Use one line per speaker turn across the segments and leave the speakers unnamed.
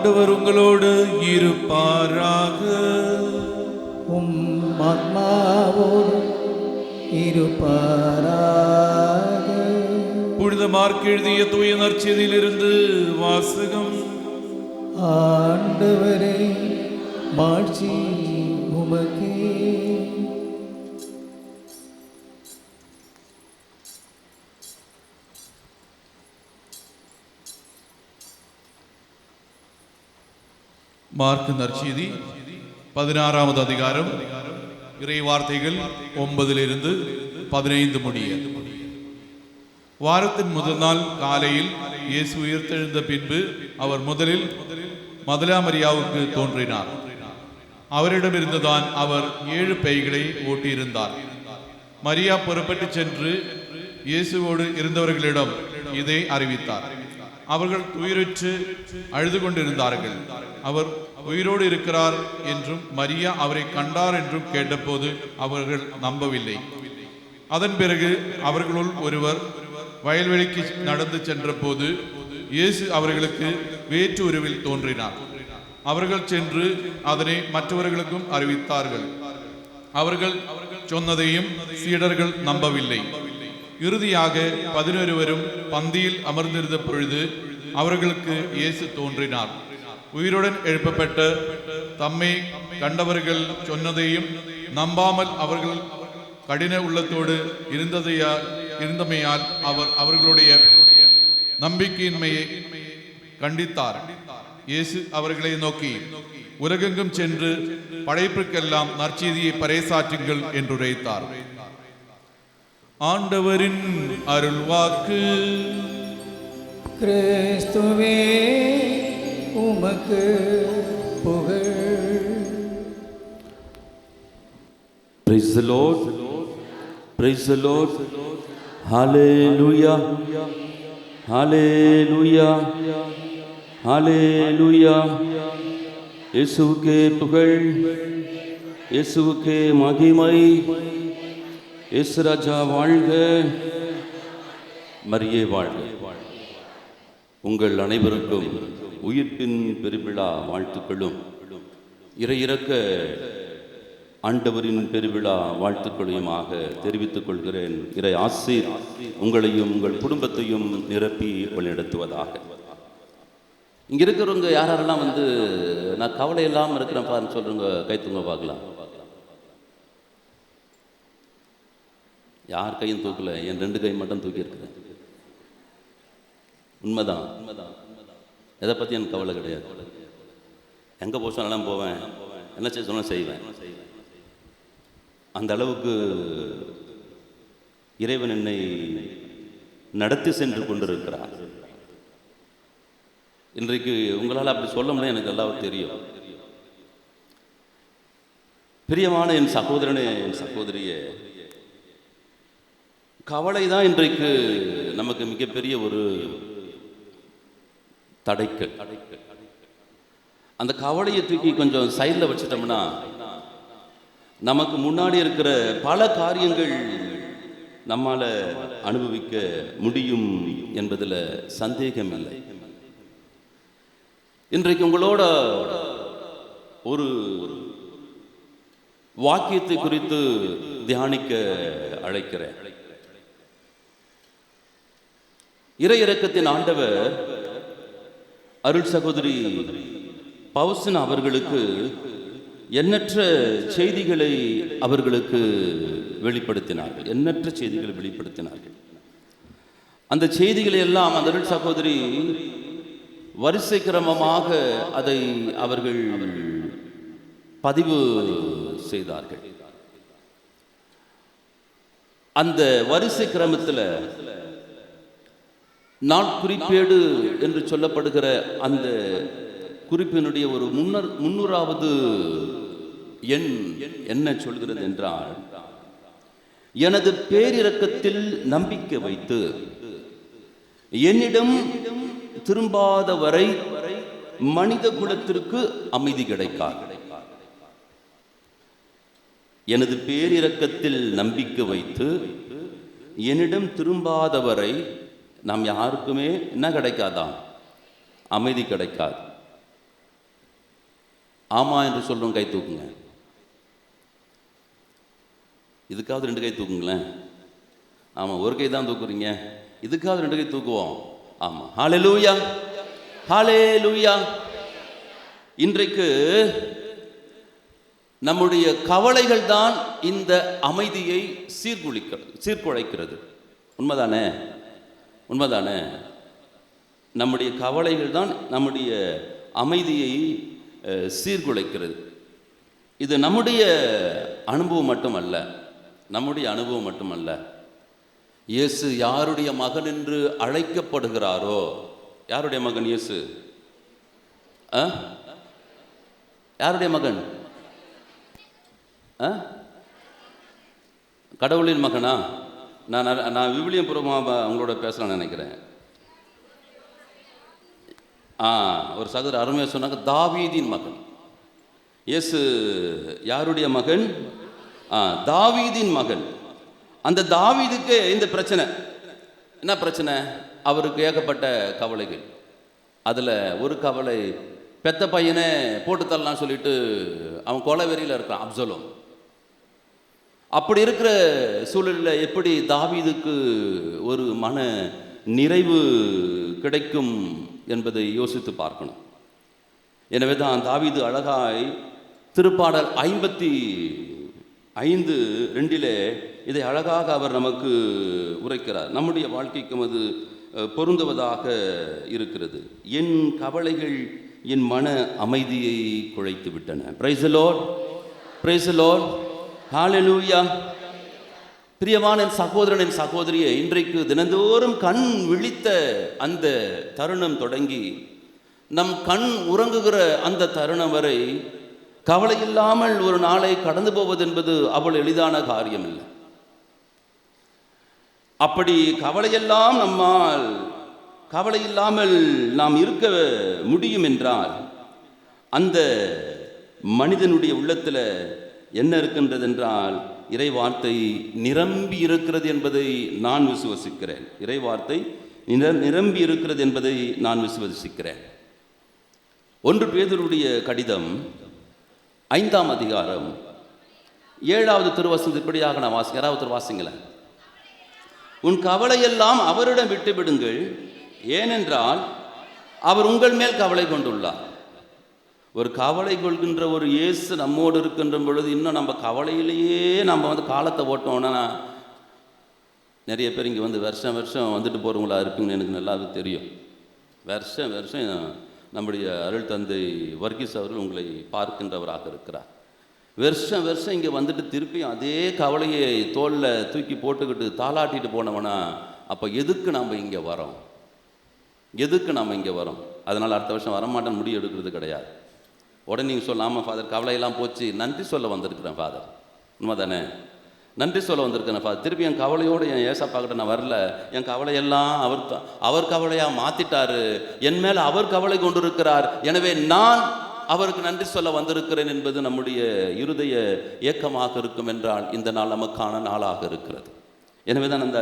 ஆண்டவர் உங்களோடு இருப்பாராக.
உம் ஆத்மாவோடு இருப்பாராக.
புனித மார்க் எழுதிய தூய நற்செய்தியிலிருந்து வாசகம்.
ஆண்டவரே, மாட்சி உமக்கே.
மார்க் நற்செய்தி 16வது அதிகாரம், இறை வார்த்தைகள் 9 15 முடிய. வாரத்தின் முதல் நாள் காலையில் இயேசு உயிர்த்தெழுந்த பின்பு அவர் முதலில் மகதலேனா மரியாவுக்கு தோன்றினார். அவரிடமிருந்துதான் அவர் 7 பேய்களை ஓட்டியிருந்தார். மரியா புறப்பட்டு சென்று இயேசுவோடு இருந்தவர்களிடம் இதை அறிவித்தார். அவர்கள் துயருற்று அழுது கொண்டிருந்தார்கள். அவர் உயிரோடு இருக்கிறார் என்றும் மரியா அவரை கண்டார் என்றும் கேட்டபோது அவர்கள் நம்பவில்லை. அதன் பிறகு அவர்களுள் ஒருவர் வயல்வெளிக்கு நடந்து சென்ற போது இயேசு அவர்களுக்கு வேற்று உருவில் தோன்றினார். அவர்கள் சென்று அதனை மற்றவர்களுக்கும் அறிவித்தார்கள். அவர்கள் சொன்னதையும் சீடர்கள் நம்பவில்லை. இறுதியாக 11 பந்தியில் அமர்ந்திருந்த பொழுது அவர்களுக்கு இயேசு தோன்றினார். உயிருடன் எழுப்பப்பட்ட தம்மை கண்டவர்கள் சொன்னதையும் நம்பாமல் அவர்கள் கடின உள்ளத்தோடு இருந்தமையால் அவர் அவர்களுடைய நம்பிக்கையின்மையை கண்டித்தார். இயேசு அவர்களை நோக்கி, உலகெங்கும் சென்று படைப்புக்கெல்லாம் நற்செய்தியை பறைசாற்றுங்கள் என்று உரைத்தார். ஆண்டவரின் அருள்வாக்கு.
கிறிஸ்துவே, உமக்கு புகழ்.
Praise the Lord. Praise the Lord. Hallelujah. Hallelujah. Hallelujah. இயேசுவுக்கே புகழ், இயேசுவுக்கே மகிமை. இயேசு ராஜா வாழ்க, மரியே வாழ்க. உங்கள் அனைவருக்கும் உயிர்ப்பின் பெருவிழா வாழ்த்துக்களும் இறையிறக்க ஆண்டவரின் பெருவிழா வாழ்த்துக்களையுமாக தெரிவித்துக் கொள்கிறேன். இறை ஆசீர் உங்களையும் உங்கள் குடும்பத்தையும் நிரப்பி வழிநடத்துவதாக. இங்க இருக்கிறவங்க யாரெல்லாம் நான் கவலை இல்லாமல் இருக்கிறேன் பாருன்னு சொல்றவங்க கைத்துங்க பார்க்கலாம். யார் கையும் தூக்கல, என் 2 கை மட்டும் தூக்கி இருக்கிறேன். உண்மைதான். எதை பற்றி எனக்கு கவலை கிடையாது. எங்கே போக சொன்னாலும் போவேன், என்ன செய்ய சொன்னாலும் செய்வேன். அந்த அளவுக்கு இறைவன் என்னை நடத்தி சென்று கொண்டிருக்கிறார். இன்றைக்கு உங்களால் அப்படி சொல்ல முடியாது, எனக்கு எல்லாம் தெரியும். பிரியமான என் சகோதரனே, என் சகோதரியே, கவலை தான் இன்றைக்கு நமக்கு மிகப்பெரிய ஒரு தடைக்கு. அந்த கவலையை தூக்கி கொஞ்சம் சைடில் வச்சுட்டோம்னா நமக்கு முன்னாடி இருக்கிற பல காரியங்கள் நம்மால் அனுபவிக்க முடியும் என்பதில் சந்தேகம் இல்லை. இன்றைக்கு உங்களோட ஒரு வாக்கியத்தை குறித்து தியானிக்க அழைக்கிறேன். இறை இரக்கத்தின் ஆண்டவர் அருள் சகோதரி பவுசின் அவர்களுக்கு எண்ணற்ற செய்திகளை அவர்களுக்கு வெளிப்படுத்தினார்கள். எண்ணற்ற செய்திகளை வெளிப்படுத்தினார்கள். அந்த செய்திகளை எல்லாம் அந்த அருள் சகோதரி வரிசை கிரமமாக அதை அவர்கள் பதிவு செய்தார்கள். அந்த வரிசை கிரமத்தில் நாட்குறிப்பேடு என்று சொல்லப்படுகிற அந்த குறிப்பினுடைய ஒரு 300வது எண் என்ன சொல்கிறது என்றால், எனது பேரிரக்கத்தில் நம்பிக்கை வைத்து என்னிடம் திரும்பாத வரை மனித குலத்திற்கு அமைதி கிடைக்காது. எனது பேரிரக்கத்தில் நம்பிக்கை வைத்து என்னிடம் திரும்பாதவரை நாம் யாருக்குமே என்ன கிடைக்காதான்? அமைதி கிடைக்காது. ஆமா என்று சொல்லும் கை தூக்குங்க. இதுக்காவது 2 கை தூக்குங்களேன். ஆமாம், ஒரு கை தான் தூக்குறீங்க, இதுக்காவது 2 கை தூக்குவோம். ஆமாம், ஹல்லேலூயா, ஹல்லேலூயா. இன்றைக்கு நம்முடைய கவலைகள் தான் இந்த அமைதியை சீர்குலைக்கிறது. உண்மைதானே? உண்மைதானே? நம்முடைய கவலைகள் தான் நம்முடைய அமைதியை சீர்குலைக்கிறது. இது நம்முடைய அனுபவம் மட்டுமல்ல. இயேசு யாருடைய மகன் என்று அழைக்கப்படுகிறாரோ, யாருடைய மகன் இயேசு? யாருடைய மகன்? கடவுளின் மகனா? நான் விவிலியம் பூர்வமாக உங்களோட பேசலாம்னு நினைக்கிறேன். ஒரு சகோதரர் அருமையாக சொன்னாங்க, தாவீதின் மகன். இயேசு யாருடைய மகன்? தாவீதின் மகன். அந்த தாவீதுக்கு இந்த பிரச்சனை. என்ன பிரச்சனை? அவருக்கு ஏகப்பட்ட கவலைகள். அதில் ஒரு கவலை, பெத்த பையனை போட்டு தரலான்னு சொல்லிட்டு அவன் கொலை வெறியில் இருக்கான், அப்சலோம். அப்படி இருக்கிற சூழலில் எப்படி தாவீதுக்கு ஒரு மன நிறைவு கிடைக்கும் என்பதை யோசித்து பார்க்கணும். எனவே தான் தாவீது அழகாய் திருப்பாடல் 55:2 இதை அழகாக அவர் நமக்கு உரைக்கிறார். நம்முடைய வாழ்க்கைக்கும் அது பொருந்துவதாக இருக்கிறது. என் கவலைகள் என் மன அமைதியை குலைத்து விட்டன. Praise the Lord, praise the Lord, hallelujah. பிரியமான என் சகோதரன், என் சகோதரியை, இன்றைக்கு தினந்தோறும் கண் விழித்த அந்த தருணம் தொடங்கி நம் கண் உறங்குகிற அந்த தருணம் வரை கவலை இல்லாமல் ஒரு நாளை கடந்து போவது என்பது அவ்வளவு எளிதான காரியம் இல்லை. அப்படி கவலை இல்லாமல் நாம் இருக்க முடியும் என்றால் அந்த மனிதனுடைய உள்ளத்தில் என்ன இருக்கின்றது என்றால் இறை வார்த்தை நிரம்பி இருக்கிறது என்பதை நான் விசுவசிக்கிறேன். இறை வார்த்தை நிரம்பி இருக்கிறது என்பதை நான் விசுவசிக்கிறேன். 1 பேதுருடைய கடிதம் 5ஆம் அதிகாரம் 7வது திருவசனம் இப்படியாக நான் வாசிக்கிறேன். யாராவது வாசிங்களேன். உன் கவலையெல்லாம் அவரிடம் விட்டுவிடுங்கள், ஏனென்றால் அவர் உங்கள் மேல் கவலை கொண்டுள்ளார். ஒரு கவலை கொள்கின்ற ஒரு இயேசு நம்மோடு இருக்கின்ற பொழுது இன்னும் நம்ம கவலையிலேயே நம்ம காலத்தை ஓட்டோம்னா, நிறைய பேர் இங்கே வருஷம் வந்துட்டு போகிறவங்களா இருக்குன்னு எனக்கு நல்லாவே தெரியும். வருஷம் நம்முடைய அருள் தந்தை வர்கீஸ் அவர்கள் உங்களை பார்க்கின்றவராக இருக்கிறார். வருஷம் இங்கே வந்துட்டு திருப்பியும் அதே கவலையை தோளில் தூக்கி போட்டுக்கிட்டு தாளாட்டிட்டு போனவனா, அப்போ எதுக்கு நாம் இங்கே வரோம்? அதனால் அடுத்த வருஷம் வரமாட்டேன்னு முடிவு எடுக்கிறது கிடையாது. உடனே நீங்கள் சொல்லாமல், ஃபாதர் கவலையெல்லாம் போச்சு, நன்றி சொல்ல வந்திருக்கிறேன் ஃபாதர். உண்மை தானே? நன்றி சொல்ல வந்திருக்கிறேன் ஃபாதர். திருப்பி என் கவலையோடு என் ஏசப்பாக்கிட்ட நான் வரல, என் கவலையெல்லாம் அவர் கவலையாக மாற்றிட்டாரு, என் மேலே அவர் கவலை கொண்டு இருக்கிறார், எனவே நான் அவருக்கு நன்றி சொல்ல வந்திருக்கிறேன் என்பது நம்முடைய இருதய ஏக்கமாக இருக்கும் என்றால் இந்த நாள் நமக்கான நாளாக இருக்கிறது. எனவே தான் அந்த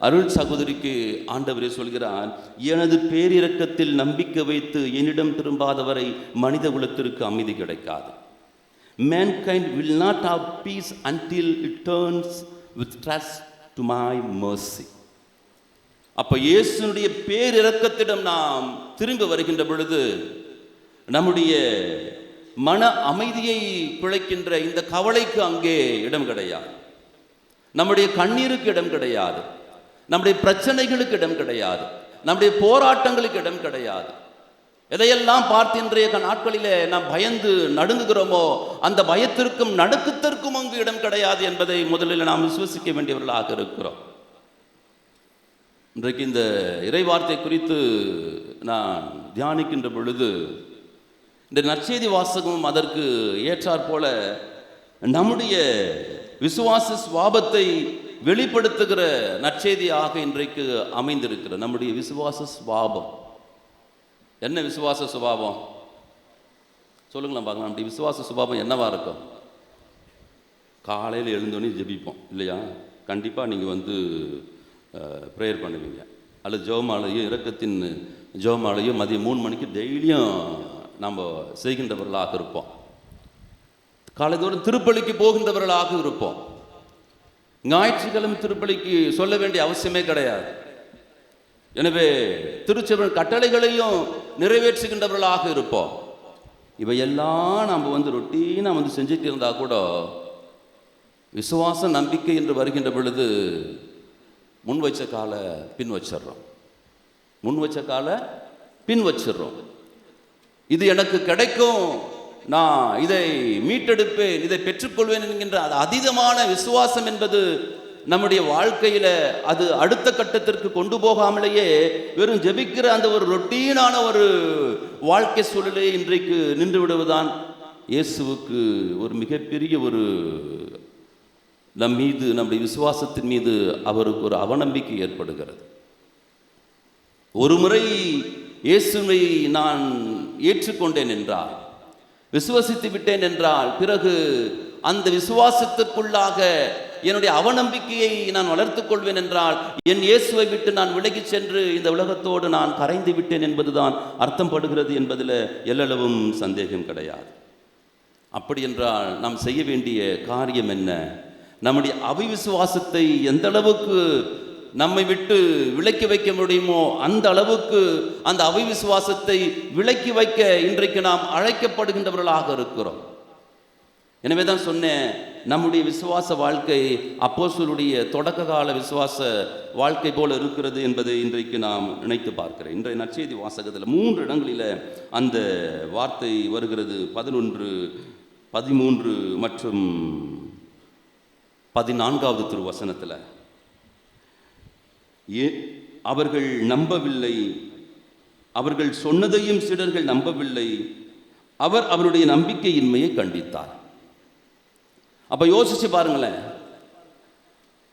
அருள் சகோதரிக்கு ஆண்டவரே சொல்கிறார், எனது பேரிரக்கத்தில் நம்பிக்கை வைத்து என்னிடம் திரும்பாதவரை மனித குலத்திற்கு அமைதி கிடைக்காது. Mankind will not have peace until it turns with trust to my mercy. அப்ப இயேசுனுடைய பேரிரக்கத்திடம் நாம் திரும்பி வருகின்ற பொழுது நம்முடைய மன அமைதியை பிழைக்கின்ற இந்த கவலைக்கு அங்கே இடம் கிடையாது, நம்முடைய கண்ணீருக்கு இடம் கிடையாது, நம்முடைய பிரச்சனைகளுக்கு இடம் கிடையாது, நம்முடைய போராட்டங்களுக்கு இடம் கிடையாது. எதையெல்லாம் பார்த்து இன்றைய நாட்களிலே நாம் பயந்து நடுங்குகிறோமோ அந்த பயத்திற்கும் நடுக்கத்திற்கும் அங்கு இடம் கிடையாது என்பதை முதலில் நாம் விசுவசிக்க வேண்டியவர்களாக இருக்கிறோம். இன்றைக்கு இந்த இறைவார்த்தை குறித்து நான் தியானிக்கின்ற பொழுது இந்த நற்செய்தி வாசகமும் அதற்கு ஏற்றாற் போல நம்முடைய விசுவாச சுவாபத்தை வெளிப்படுத்துகிற நற்செய்தியாக இன்றைக்கு அமைந்திருக்கிற நம்முடைய விசுவாச சுவாபம். என்ன விசுவாச சுபாவம் சொல்லுங்களேன் பார்க்கலாம். நம்முடைய விசுவாச சுபாவம் என்னவா இருக்கும்? காலையில் எழுந்தோன்னே ஜெபிப்போம் இல்லையா? கண்டிப்பாக நீங்கள் ப்ரேயர் பண்ணுவீங்க, அல்லது ஜெபமாலையும் இரக்கத்தின் ஜெபமாலையும் மதியம் 3 மணிக்கு டெய்லியும் நம்ம செய்கின்றவர்களாக இருப்போம். காலைதோறும் திருப்பலிக்கு போகின்றவர்களாக இருப்போம். ஞாயிற்றுக்கிழமை திருப்பலிக்கு சொல்ல வேண்டிய அவசியமே கிடையாது. எனவே திருச்சபையின் கட்டளைகளையும் நிறைவேற்றுகின்றவர்களாக இருப்போம். இவையெல்லாம் நாம் ரொட்டீனாக செஞ்சுட்டு இருந்தா கூட விசுவாச நம்பிக்கை என்று வருகின்ற பொழுது முன் வச்ச காலை பின் வச்சிடுறோம். முன் வச்ச காலை பின் வச்சிடுறோம். இது எனக்கு கிடைக்கும், நான் இதை மீட்டெடுப்பேன், இதை பெற்றுக்கொள்வேன் என்கின்ற அது அதீதமான விசுவாசம் என்பது நம்முடைய வாழ்க்கையில அது அடுத்த கட்டத்திற்கு கொண்டு போகாமலேயே வெறும் ஜெபிக்கிற அந்த ஒரு ரொட்டீனான ஒரு வாழ்க்கை சூழலே இன்றைக்கு நின்று விடுவதுதான் இயேசுவுக்கு ஒரு மிகப்பெரிய ஒரு நம் மீது, நம்முடைய விசுவாசத்தின் மீது அவருக்கு ஒரு அவநம்பிக்கை ஏற்படுகிறது. ஒரு முறை இயேசுவை நான் ஏற்றுக்கொண்டேன் என்றால், விசுவாசித்து விட்டேன் என்றால், பிறகு அந்த விசுவாசத்திற்குள்ளாக என்னுடைய அவநம்பிக்கையை நான் வளர்த்துக் கொள்வேன் என்றால், என் இயேசுவை விட்டு நான் விலகி சென்று இந்த உலகத்தோடு நான் கரைந்து விட்டேன் என்பதுதான் அர்த்தம் படுகிறது என்பதில் எல்லளவும் சந்தேகம் கிடையாது. அப்படி என்றால் நாம் செய்ய வேண்டிய காரியம் என்ன? நம்முடைய அவிசுவாசத்தை எந்த அளவுக்கு நம்மை விட்டு விலக்கி வைக்க முடியுமோ அந்த அளவுக்கு அந்த அவிசுவாசத்தை விலக்கி வைக்க இன்றைக்கு நாம் அழைக்கப்படுகின்றவர்களாக இருக்கிறோம். எனவே தான் சொன்னேன், நம்முடைய விசுவாச வாழ்க்கை அப்போஸ்தலருடைய தொடக்க கால விசுவாச வாழ்க்கை போல இருக்கிறது என்பதை இன்றைக்கு நாம் நினைத்து பார்க்கிறேன். இன்றைய நற்செய்தி வாசகத்தில் 3 இடங்களில் அந்த வார்த்தை வருகிறது. 11, 13 மற்றும் 14வது திருவசனத்தில் அவர்கள் நம்பவில்லை, அவர்கள் சொன்னதையும் சீடர்கள் நம்பவில்லை, அவர் அவருடைய நம்பிக்கையின்மையை கண்டித்தார். அப்ப யோசிச்சு பாருங்களேன்,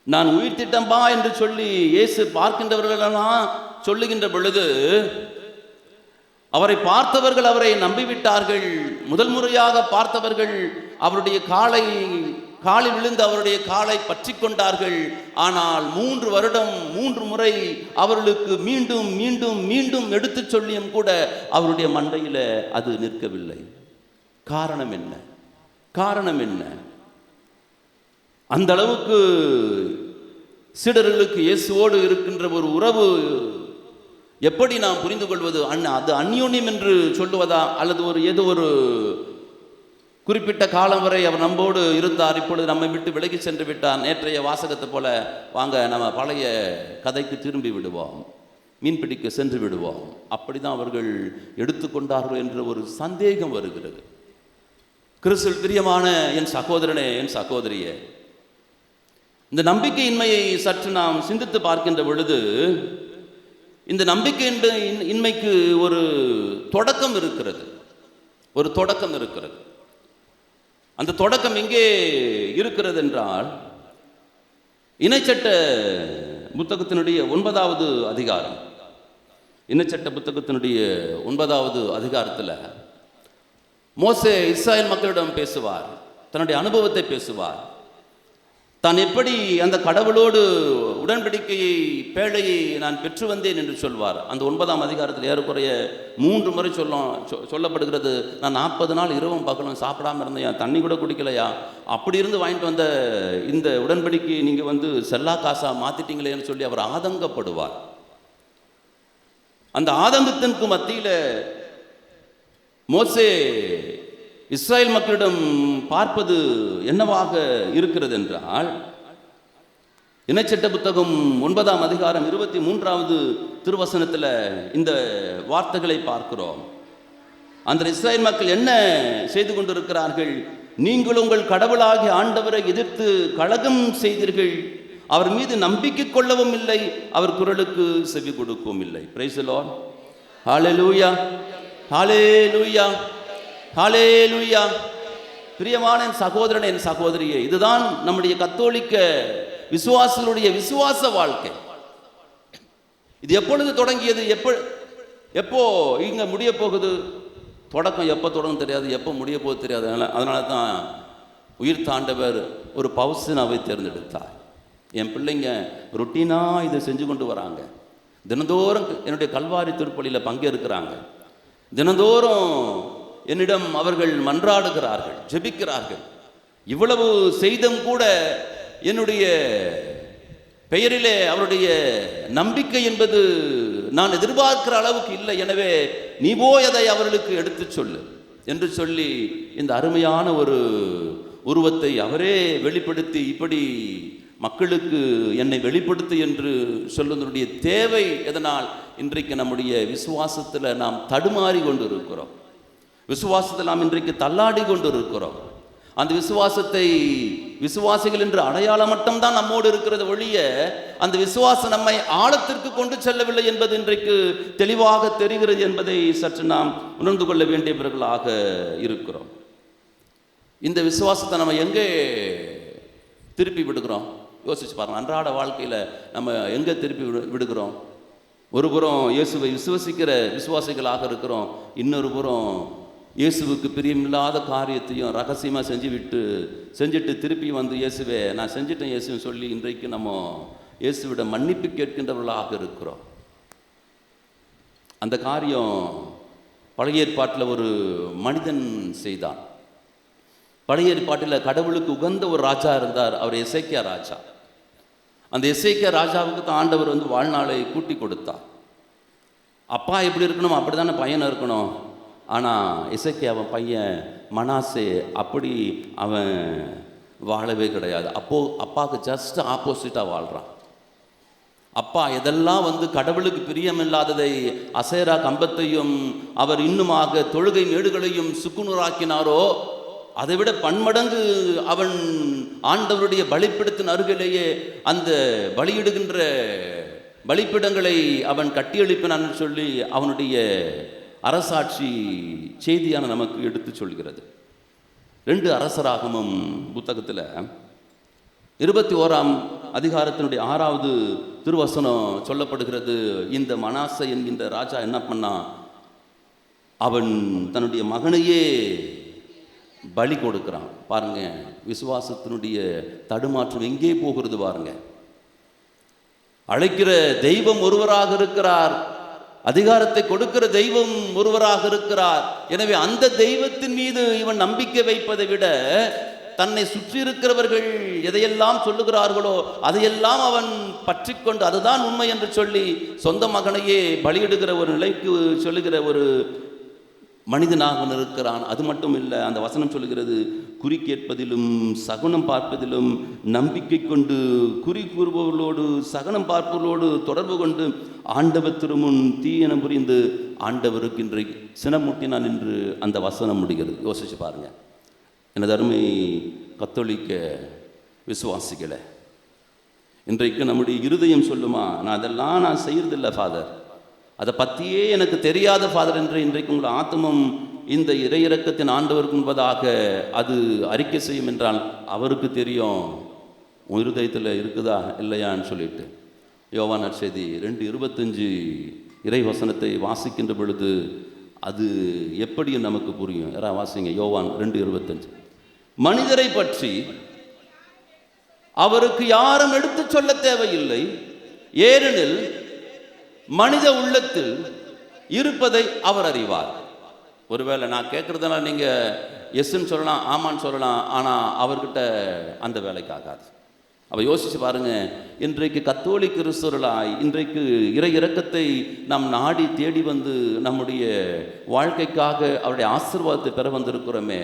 நான் உயிர்த்திட்டம்பா என்று சொல்லி இயேசு பார்க்கின்றவர்களெல்லாம் சொல்லுகின்ற பொழுது அவரை பார்த்தவர்கள் அவரை நம்பிவிட்டார்கள். முதல் முறையாக பார்த்தவர்கள் அவருடைய காலில் விழுந்து அவருடைய காலை பற்றி கொண்டார்கள். ஆனால் 3 வருடம் 3 முறை அவர்களுக்கு மீண்டும் மீண்டும் மீண்டும் எடுத்து சொல்லியும் கூட அவருடைய மண்டையில அது நிற்கவில்லை. காரணம் என்ன? காரணம் என்ன? அந்த அளவுக்கு சீடர்களுக்கு இயேசுவோடு இருக்கின்ற ஒரு உறவு எப்படி நாம் புரிந்து கொள்வது? அது அந்யோன்யம் என்று சொல்லுவதா, அல்லது ஏதோ ஒரு குறிப்பிட்ட காலம் வரை அவர் நம்மோடு இருந்தார், இப்பொழுது நம்மை விட்டு விலகி சென்று விட்டார், நேற்றைய வாசகத்தை போல வாங்க நம்ம பழைய கதைக்கு திரும்பி விடுவோம், மீன் பிடிக்க சென்று விடுவோம், அப்படிதான் அவர்கள் எடுத்துக்கொண்டார்கள் என்ற ஒரு சந்தேகம் வருகிறது. கிறிஸ்துவில் பிரியமான என் சகோதரனே, என் சகோதரியே, இந்த நம்பிக்கையின்மையை சற்று நாம் சிந்தித்து பார்க்கின்ற பொழுது இந்த நம்பிக்கை இன்மைக்கு ஒரு தொடக்கம் இருக்கிறது. ஒரு தொடக்கம் இருக்கிறது. அந்த தொடக்கம் எங்கே இருக்கிறது என்றால், இணைச்சட்ட புத்தகத்தினுடைய 9வது அதிகாரம், இணைச்சட்ட புத்தகத்தினுடைய 9வது அதிகாரத்தில் மோசே இஸ்ராயேல் மக்களிடம் பேசுவார், தன்னுடைய அனுபவத்தை பேசுவார், தான் எப்படி அந்த கடவுளோடு உடன்படிக்கையை பேழையை நான் பெற்று வந்தேன் என்று சொல்வார். அந்த 9ஆம் அதிகாரத்தில் ஏறக்குறைய 3 முறை சொல்லப்படுகிறது. நான் 40 நாள் இரவும் பகலும் சாப்பிடாம இருந்தேன், தண்ணி கூட குடிக்கலையா, அப்படி இருந்து வாங்கிட்டு வந்த இந்த உடன்படிக்கை நீங்கள் செல்லா காசா மாத்திட்டீங்களேன்னு சொல்லி அவர் ஆதங்கப்படுவார். அந்த ஆதங்கத்திற்கு மத்தியில் மோசே இஸ்ராயேல் மக்களிடம் பார்ப்பது என்னவாக இருக்கிறது என்றால், இணைச்சட்ட புத்தகம் 9ஆம் அதிகாரம் 23வது திருவசனத்தில் இந்த வார்த்தைகளை பார்க்கிறோம். அந்த இஸ்ராயேல் மக்கள் என்ன செய்து கொண்டிருக்கிறார்கள்? நீங்கள் உங்கள் கடவுளாகிய ஆண்டவரை எதிர்த்து கலகம் செய்தீர்கள், அவர் மீது நம்பிக்கை கொள்ளவும் இல்லை, அவர் குரலுக்கு செவி கொடுக்கவும் இல்லை. Praise the Lord. Hallelujah, hallelujah, hallelujah. பிரியமான என் சகோதரனே, என் சகோதரியே, இதுதான் நம்முடைய கத்தோலிக்க விசுவாசங்களுடைய விசுவாச வாழ்க்கை. இது எப்பொழுது தொடங்கியது? எப்போ இங்க முடிய போகுது? தொடக்கம் எப்போ தொடங்கும் தெரியாது, எப்போ முடிய போகுது தெரியாது. அதனால தான் உயிர் தாண்டவர் ஒரு பவுசனாவை தேர்ந்தெடுத்தார். என் பிள்ளைங்க ரொட்டீனாக இதை செஞ்சு கொண்டு வராங்க. தினந்தோறும் என்னுடைய கல்வாரி திருப்பலியில் பங்கேற்கிறாங்க. தினந்தோறும் என்னிடம் அவர்கள் மன்றாடுகிறார்கள், ஜெபிக்கிறார்கள். இவ்வளவு செய்தும் கூட என்னுடைய பெயரிலே அவருடைய நம்பிக்கை என்பது நான் எதிர்பார்க்கிற அளவுக்கு இல்லை. எனவே நீ போய் அதை அவர்களுக்கு எடுத்து சொல்லு என்று சொல்லி இந்த அருமையான ஒரு உருவத்தை அவரே வெளிப்படுத்தி, இப்படி மக்களுக்கு என்னை வெளிப்படுத்து என்று சொல்லுவதனுடைய தேவை எதனால் இன்றைக்கு நம்முடைய விசுவாசத்தில் நாம் தடுமாறி கொண்டு இருக்கிறோம். விசுவாசத்தில் நாம் இன்றைக்கு தள்ளாடி கொண்டு இருக்கிறோம். அந்த விசுவாசத்தை விசுவாசிகள் என்று அடையாளம் மட்டும்தான் நம்மோடு இருக்கிறது ஒழிய அந்த விசுவாசம் நம்மை ஆழத்திற்கு கொண்டு செல்லவில்லை என்பது இன்றைக்கு தெளிவாக தெரிகிறது என்பதை சற்று நாம் உணர்ந்து கொள்ள வேண்டியவர்களாக இருக்கிறோம். இந்த விசுவாசத்தை நம்ம எங்கே திருப்பி விடுகிறோம்? யோசிச்சு பாருங்க. அன்றாட வாழ்க்கையில் நம்ம எங்கே திருப்பி விடுகிறோம்? ஒரு புறம் இயேசுவை விசுவசிக்கிற விசுவாசிகளாக இருக்கிறோம், இன்னொரு புறம் இயேசுவுக்கு பிரியமில்லாத காரியத்தையும் ரகசியமாக செஞ்சுட்டு திருப்பி வந்து இயேசுவே நான் செஞ்சிட்டேன் இயேசுன்னு சொல்லி இன்றைக்கு நம்ம இயேசுவிட மன்னிப்பு கேட்கின்றவர்களாக இருக்கிறோம். அந்த காரியம் பழைய ஏற்பாட்டில் ஒரு மனிதன் செய்தான். பழைய ஏற்பாட்டில் கடவுளுக்கு உகந்த ஒரு ராஜா இருந்தார், அவர் எசேக்கியா ராஜா. அந்த எசேக்கியா ராஜாவுக்கு தான் ஆண்டவர் வந்து வாழ்நாளை கூட்டி கொடுத்தார். அப்பா எப்படி இருக்கணும் அப்படி தானே பையனை இருக்கணும். ஆனால் எசேக்கியா அவன் பையன் மனாசே அப்படி அவன் வாழவே கிடையாது. அப்பாவுக்கு ஜஸ்ட் ஆப்போசிட்டாக வாழ்கிறான். அப்பா எதெல்லாம் வந்து கடவுளுக்கு பிரியமில்லாததை அசேரா கம்பத்தையும் அவர் இன்னுமாக தொழுகை மேடுகளையும் சுக்குநூறாக்கினாரோ அதை விட பன்மடங்கு அவன் ஆண்டவருடைய பலிப்பிடத்தின் அருகிலேயே அந்த பலியிடுகின்ற பலிப்பிடங்களை அவன் கட்டியெழுப்பினான் சொல்லி அவனுடைய அரசாட்சி செய்தியான நமக்கு எடுத்து சொல்கிறது. 2 அரசராகமம் புத்தகத்தில் 21ஆம் அதிகாரத்தினுடைய 6வது திருவசனம் சொல்லப்படுகிறது. இந்த மனாசே என்கின்ற ராஜா என்ன பண்ணா, அவன் தன்னுடைய மகனையே பலி கொடுக்கிறான். பாருங்க, விசுவாசத்தினுடைய தடுமாற்றம் எங்கே போகிறது பாருங்க. அழைக்கிற தெய்வம் ஒருவராக இருக்கிறார், அதிகாரத்தை கொடுக்கிற தெய்வம் ஒருவராக இருக்கிறார். எனவே அந்த தெய்வத்தின் மீது இவன் நம்பிக்கை வைப்பதை விட தன்னை சுற்றி இருக்கிறவர்கள் எதையெல்லாம் சொல்லுகிறார்களோ அதையெல்லாம் அவன் பற்றி கொண்டு அதுதான் உண்மை என்று சொல்லி சொந்த மகனையே பலியிடுகிற ஒரு நிலைக்கு சொல்லுகிற ஒரு மனிதனாக இருக்கிறான். அது மட்டும் இல்லை, அந்த வசனம் சொல்லுகிறது, குறி கேட்பதிலும் சகுனம் பார்ப்பதிலும் நம்பிக்கை கொண்டு குறி கூறுபவர்களோடு சகனம் பார்ப்பவர்களோடு தொடர்பு கொண்டு ஆண்டவர் திருமுன் தீயன புரிந்து ஆண்டவருக்கு இன்றைக்கு சினமூட்டினான் என்று அந்த வசனம் முடிகிறது. யோசிச்சு பாருங்க. எனது அருமை கத்தோலிக்க விசுவாசிகளை, இன்றைக்கு நம்முடைய இருதயம் சொல்லுமா, நான் அதெல்லாம் நான் செய்யறதில்லை ஃபாதர், அதை பற்றியே எனக்கு தெரியாத ஃபாதர் என்று இன்றைக்கு உங்கள் ஆத்மம் இந்த இறையிறக்கத்தின் ஆண்டவருக்கு முன்பதாக அது அறிக்கை செய்யும் என்றால் அவருக்கு தெரியும் உன் இருதயத்தில் இருக்குதா இல்லையான்னு சொல்லிட்டு. யோவான் நற்செய்தி 2:25 இறைவசனத்தை வாசிக்கின்ற பொழுது அது எப்படியும் நமக்கு புரியும். யாராவது வாசிங்க, யோவான் 2:25. மனிதரை பற்றி அவருக்கு யாரும் எடுத்து சொல்ல தேவையில்லை, ஏனெனில் மனித உள்ளத்தில் இருப்பதை அவர் அறிவார். ஒருவேளை நான் கேட்குறதுனால நீங்கள் எஸ்ன்னு சொல்லலாம், ஆமான்னு சொல்லலாம், ஆனால் அவர்கிட்ட அந்த வேலைக்கு ஆகாது. அப்போ யோசிச்சு பாருங்க, இன்றைக்கு கத்தோலிக்க கிறிஸ்தவர்களாய் இன்றைக்கு இறை இரக்கத்தை நாம் நாடி தேடி வந்து நம்முடைய வாழ்க்கைக்காக அவருடைய ஆசீர்வாதத்தை பெற வந்திருக்கிறோமே,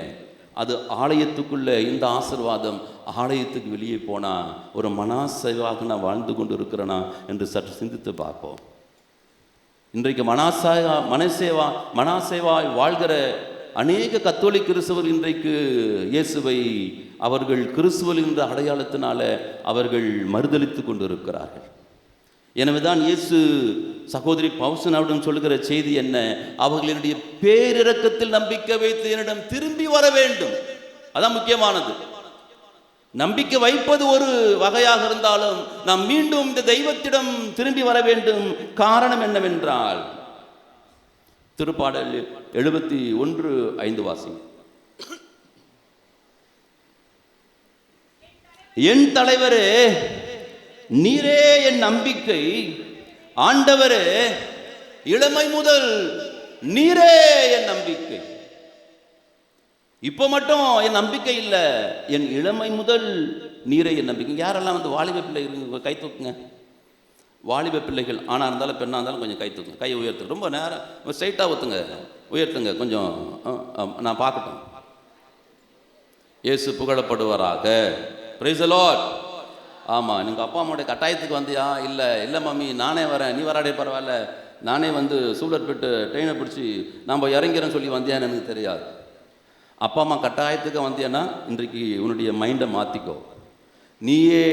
அது ஆலயத்துக்குள்ளே இந்த ஆசீர்வாதம் ஆலயத்துக்கு வெளியே போனால் ஒரு மனாசேவாக நான் வாழ்ந்து கொண்டு இருக்கிறேனா என்று சற்று சிந்தித்து பார்ப்போம். இன்றைக்கு மனாசேவாய் வாழ்கிற அநேக கத்தோலிக்க கிறிஸ்தவர் இன்றைக்கு இயேசுவை அவர்கள் கிறிஸ்துவல் என்ற அடையாளத்தினால அவர்கள் மறுதலித்து கொண்டு இருக்கிறார்கள். எனவேதான் இயேசு சகோதரி பவுசனாவிடம் சொல்லுகிற செய்தி என்ன, அவர்களுடைய பேரிரக்கத்தில் நம்பிக்கை வைத்து என்னிடம் திரும்பி வர வேண்டும். அதான் முக்கியமானது. நம்பிக்கை வைப்பது ஒரு வகையாக இருந்தாலும் நாம் மீண்டும் இந்த தெய்வத்திடம் திரும்பி வர வேண்டும். காரணம் என்னவென்றால், திருப்பாடல் 71:5 வாசிங்க. என் தலைவரே நீரே என் நம்பிக்கை, ஆண்டவரே இளமை முதல் நீரே என் நம்பிக்கை. இப்போ மட்டும் என் நம்பிக்கை இல்லை, என் இளமை முதல் நீரே என் நம்பிக்கை. யாரெல்லாம் வந்து வாலிப பிள்ளைகள் கை தூக்குங்க. வாலிப பிள்ளைகள் ஆணாக இருந்தாலும் பெண்ணாக இருந்தாலும் கொஞ்சம் கை தூக்குங்க. கை உயர்த்துங்க. ரொம்ப நேரம் ஸ்ட்ரைட்டாக ஊற்றுங்க, உயர்த்துங்க கொஞ்சம், நான் பார்க்கட்டும். இயேசு புகழப்படுவாராக. Price the Lord. ஆமாம், நீங்கள் அப்பா அம்மாவுடைய கட்டாயத்துக்கு வந்தியா? இல்லை மம்மி நானே வரேன், நீ வராடே பரவாயில்ல, நானே வந்து சூழல் போட்டு ட்ரெயினை பிடிச்சி நம்ம இறங்கிறேன்னு சொல்லி வந்தியான்னு எனக்கு தெரியாது. அப்பா அம்மா கட்டாயத்துக்கு வந்தியன்னா இன்றைக்கு உன்னுடைய மைண்டை மாற்றிக்கோ. நீயே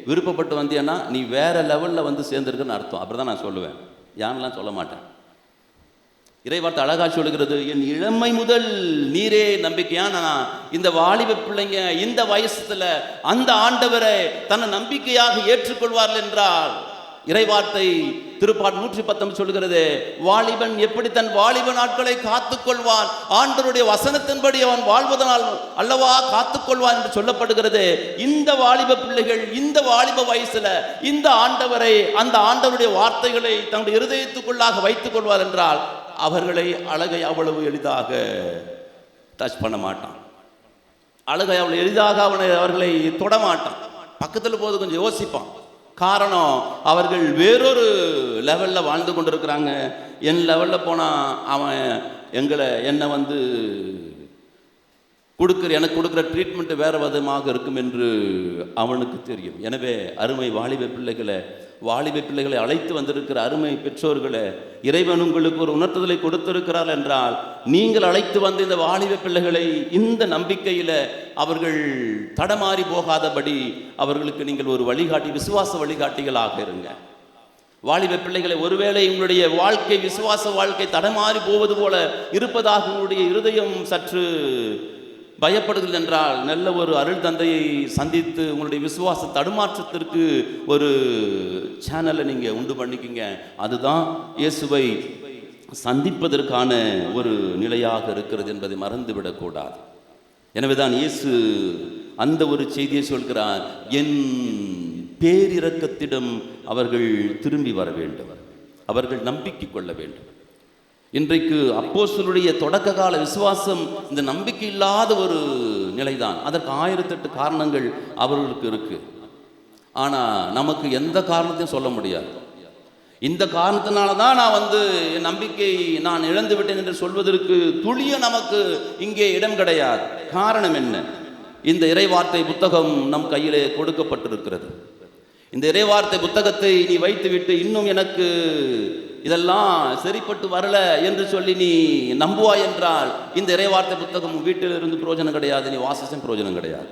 விருப்பப்பட்டு வந்தியன்னா நீ வேற லெவலில் வந்து சேர்ந்துருக்குன்னு அர்த்தம். அப்படி தான் நான் சொல்லுவேன், யான்லாம் சொல்ல மாட்டேன். இறைவார்த்தை அழகா சொல்லுகிறது, என் இளமை முதல் நீரே நம்பிக்கையா. நான் இந்த வாலிப பிள்ளைங்க இந்த வயசுல அந்த ஆண்டவரை தன்னை நம்பிக்கையாக ஏற்றுக்கொள்வார்கள் என்றால், இறைவார்த்தை திருப்பாட்டு 119 சொல்கிறது, வாலிபன் எப்படி தன் வாலிப நாட்களை காத்துக்கொள்வான், ஆண்டவருடைய வசனத்தின்படி அவன் வாழ்வதனால் அல்லவா காத்துக்கொள்வான் என்று சொல்லப்படுகிறது. இந்த வாலிப பிள்ளைகள் இந்த வாலிப வயசுல இந்த ஆண்டவரை, அந்த ஆண்டவருடைய வார்த்தைகளை தன்னுடைய இருதயத்துக்குள்ளாக வைத்துக் கொள்வார் என்றால், அவர்களை அழகை அவ்வளவு எளிதாக டச் பண்ண மாட்டான். அழகை அவ்வளவு எளிதாக அவர்களை தொடமாட்டான். பக்கத்தில் போது கொஞ்சம் யோசிப்பான். காரணம், அவர்கள் வேறொரு லெவலில் வாழ்ந்து கொண்டிருக்கிறாங்க. என் லெவலில் போனால் அவன் என்னை வந்து எனக்கு கொடுக்குற ட்ரீட்மெண்ட்டு வேறு விதமாக இருக்கும் என்று அவனுக்கு தெரியும். எனவே அருமை வாலிப பிள்ளைகளை அழைத்து வந்திருக்கிற அருமை பெற்றோர்களை, இறைவன் உங்களுக்கு ஒரு உணர்த்துதலை கொடுத்திருக்கிறார் என்றால், நீங்கள் அழைத்து வந்த இந்த வாலிப பிள்ளைகளை இந்த நம்பிக்கையில் அவர்கள் தடமாறி போகாதபடி அவர்களுக்கு நீங்கள் ஒரு வழிகாட்டி, விசுவாச வழிகாட்டிகளாக இருங்க. வாலிப பிள்ளைகளை, ஒருவேளை உங்களுடைய வாழ்க்கை, விசுவாச வாழ்க்கை தடமாறி போவது போல இருப்பதாக உங்களுடைய இருதயம் சற்று பயப்படுகிறது என்றால், நல்ல ஒரு அருள் தந்தையை சந்தித்து உங்களுடைய விசுவாச தடுமாற்றத்திற்கு ஒரு சேனலை நீங்கள் உண்டு பண்ணிக்கிங்க. அதுதான் இயேசுவை சந்திப்பதற்கான ஒரு நிலையாக இருக்கிறது என்பதை மறந்துவிடக்கூடாது. எனவே தான் இயேசு அந்த ஒரு செய்தியை சொல்கிறார், என் பேரிரக்கத்திடம் அவர்கள் திரும்பி வர வேண்டும், அவர்கள் நம்பிக்கை கொள்ள வேண்டும். இன்றைக்கு அப்போஸ்தலருடைய தொடக்க கால விசுவாசம் இந்த நம்பிக்கை இல்லாத ஒரு நிலைதான். அதற்கு 1008 காரணங்கள் அவர்களுக்கு இருக்கு. ஆனால் நமக்கு எந்த காரணத்தையும் சொல்ல முடியாது. இந்த காரணத்தினால தான் நான் வந்து என் நம்பிக்கை நான் இழந்து விட்டேன் என்று சொல்வதற்கு துளிய நமக்கு இங்கே இடம் கிடையாது. காரணம் என்ன? இந்த இறைவார்த்தை புத்தகம் நம் கையிலே கொடுக்கப்பட்டிருக்கிறது. இந்த இறைவார்த்தை புத்தகத்தை நீ வைத்துவிட்டு இன்னும் எனக்கு இதெல்லாம் சரிப்பட்டு வரல என்று சொல்லி நீ நம்புவாய் என்றால், இந்த இறைவார்த்தை புத்தகம் வீட்டில் இருந்து பிரயோஜனம் கிடையாது, நீ வாசிச்சும் பிரயோஜனம் கிடையாது.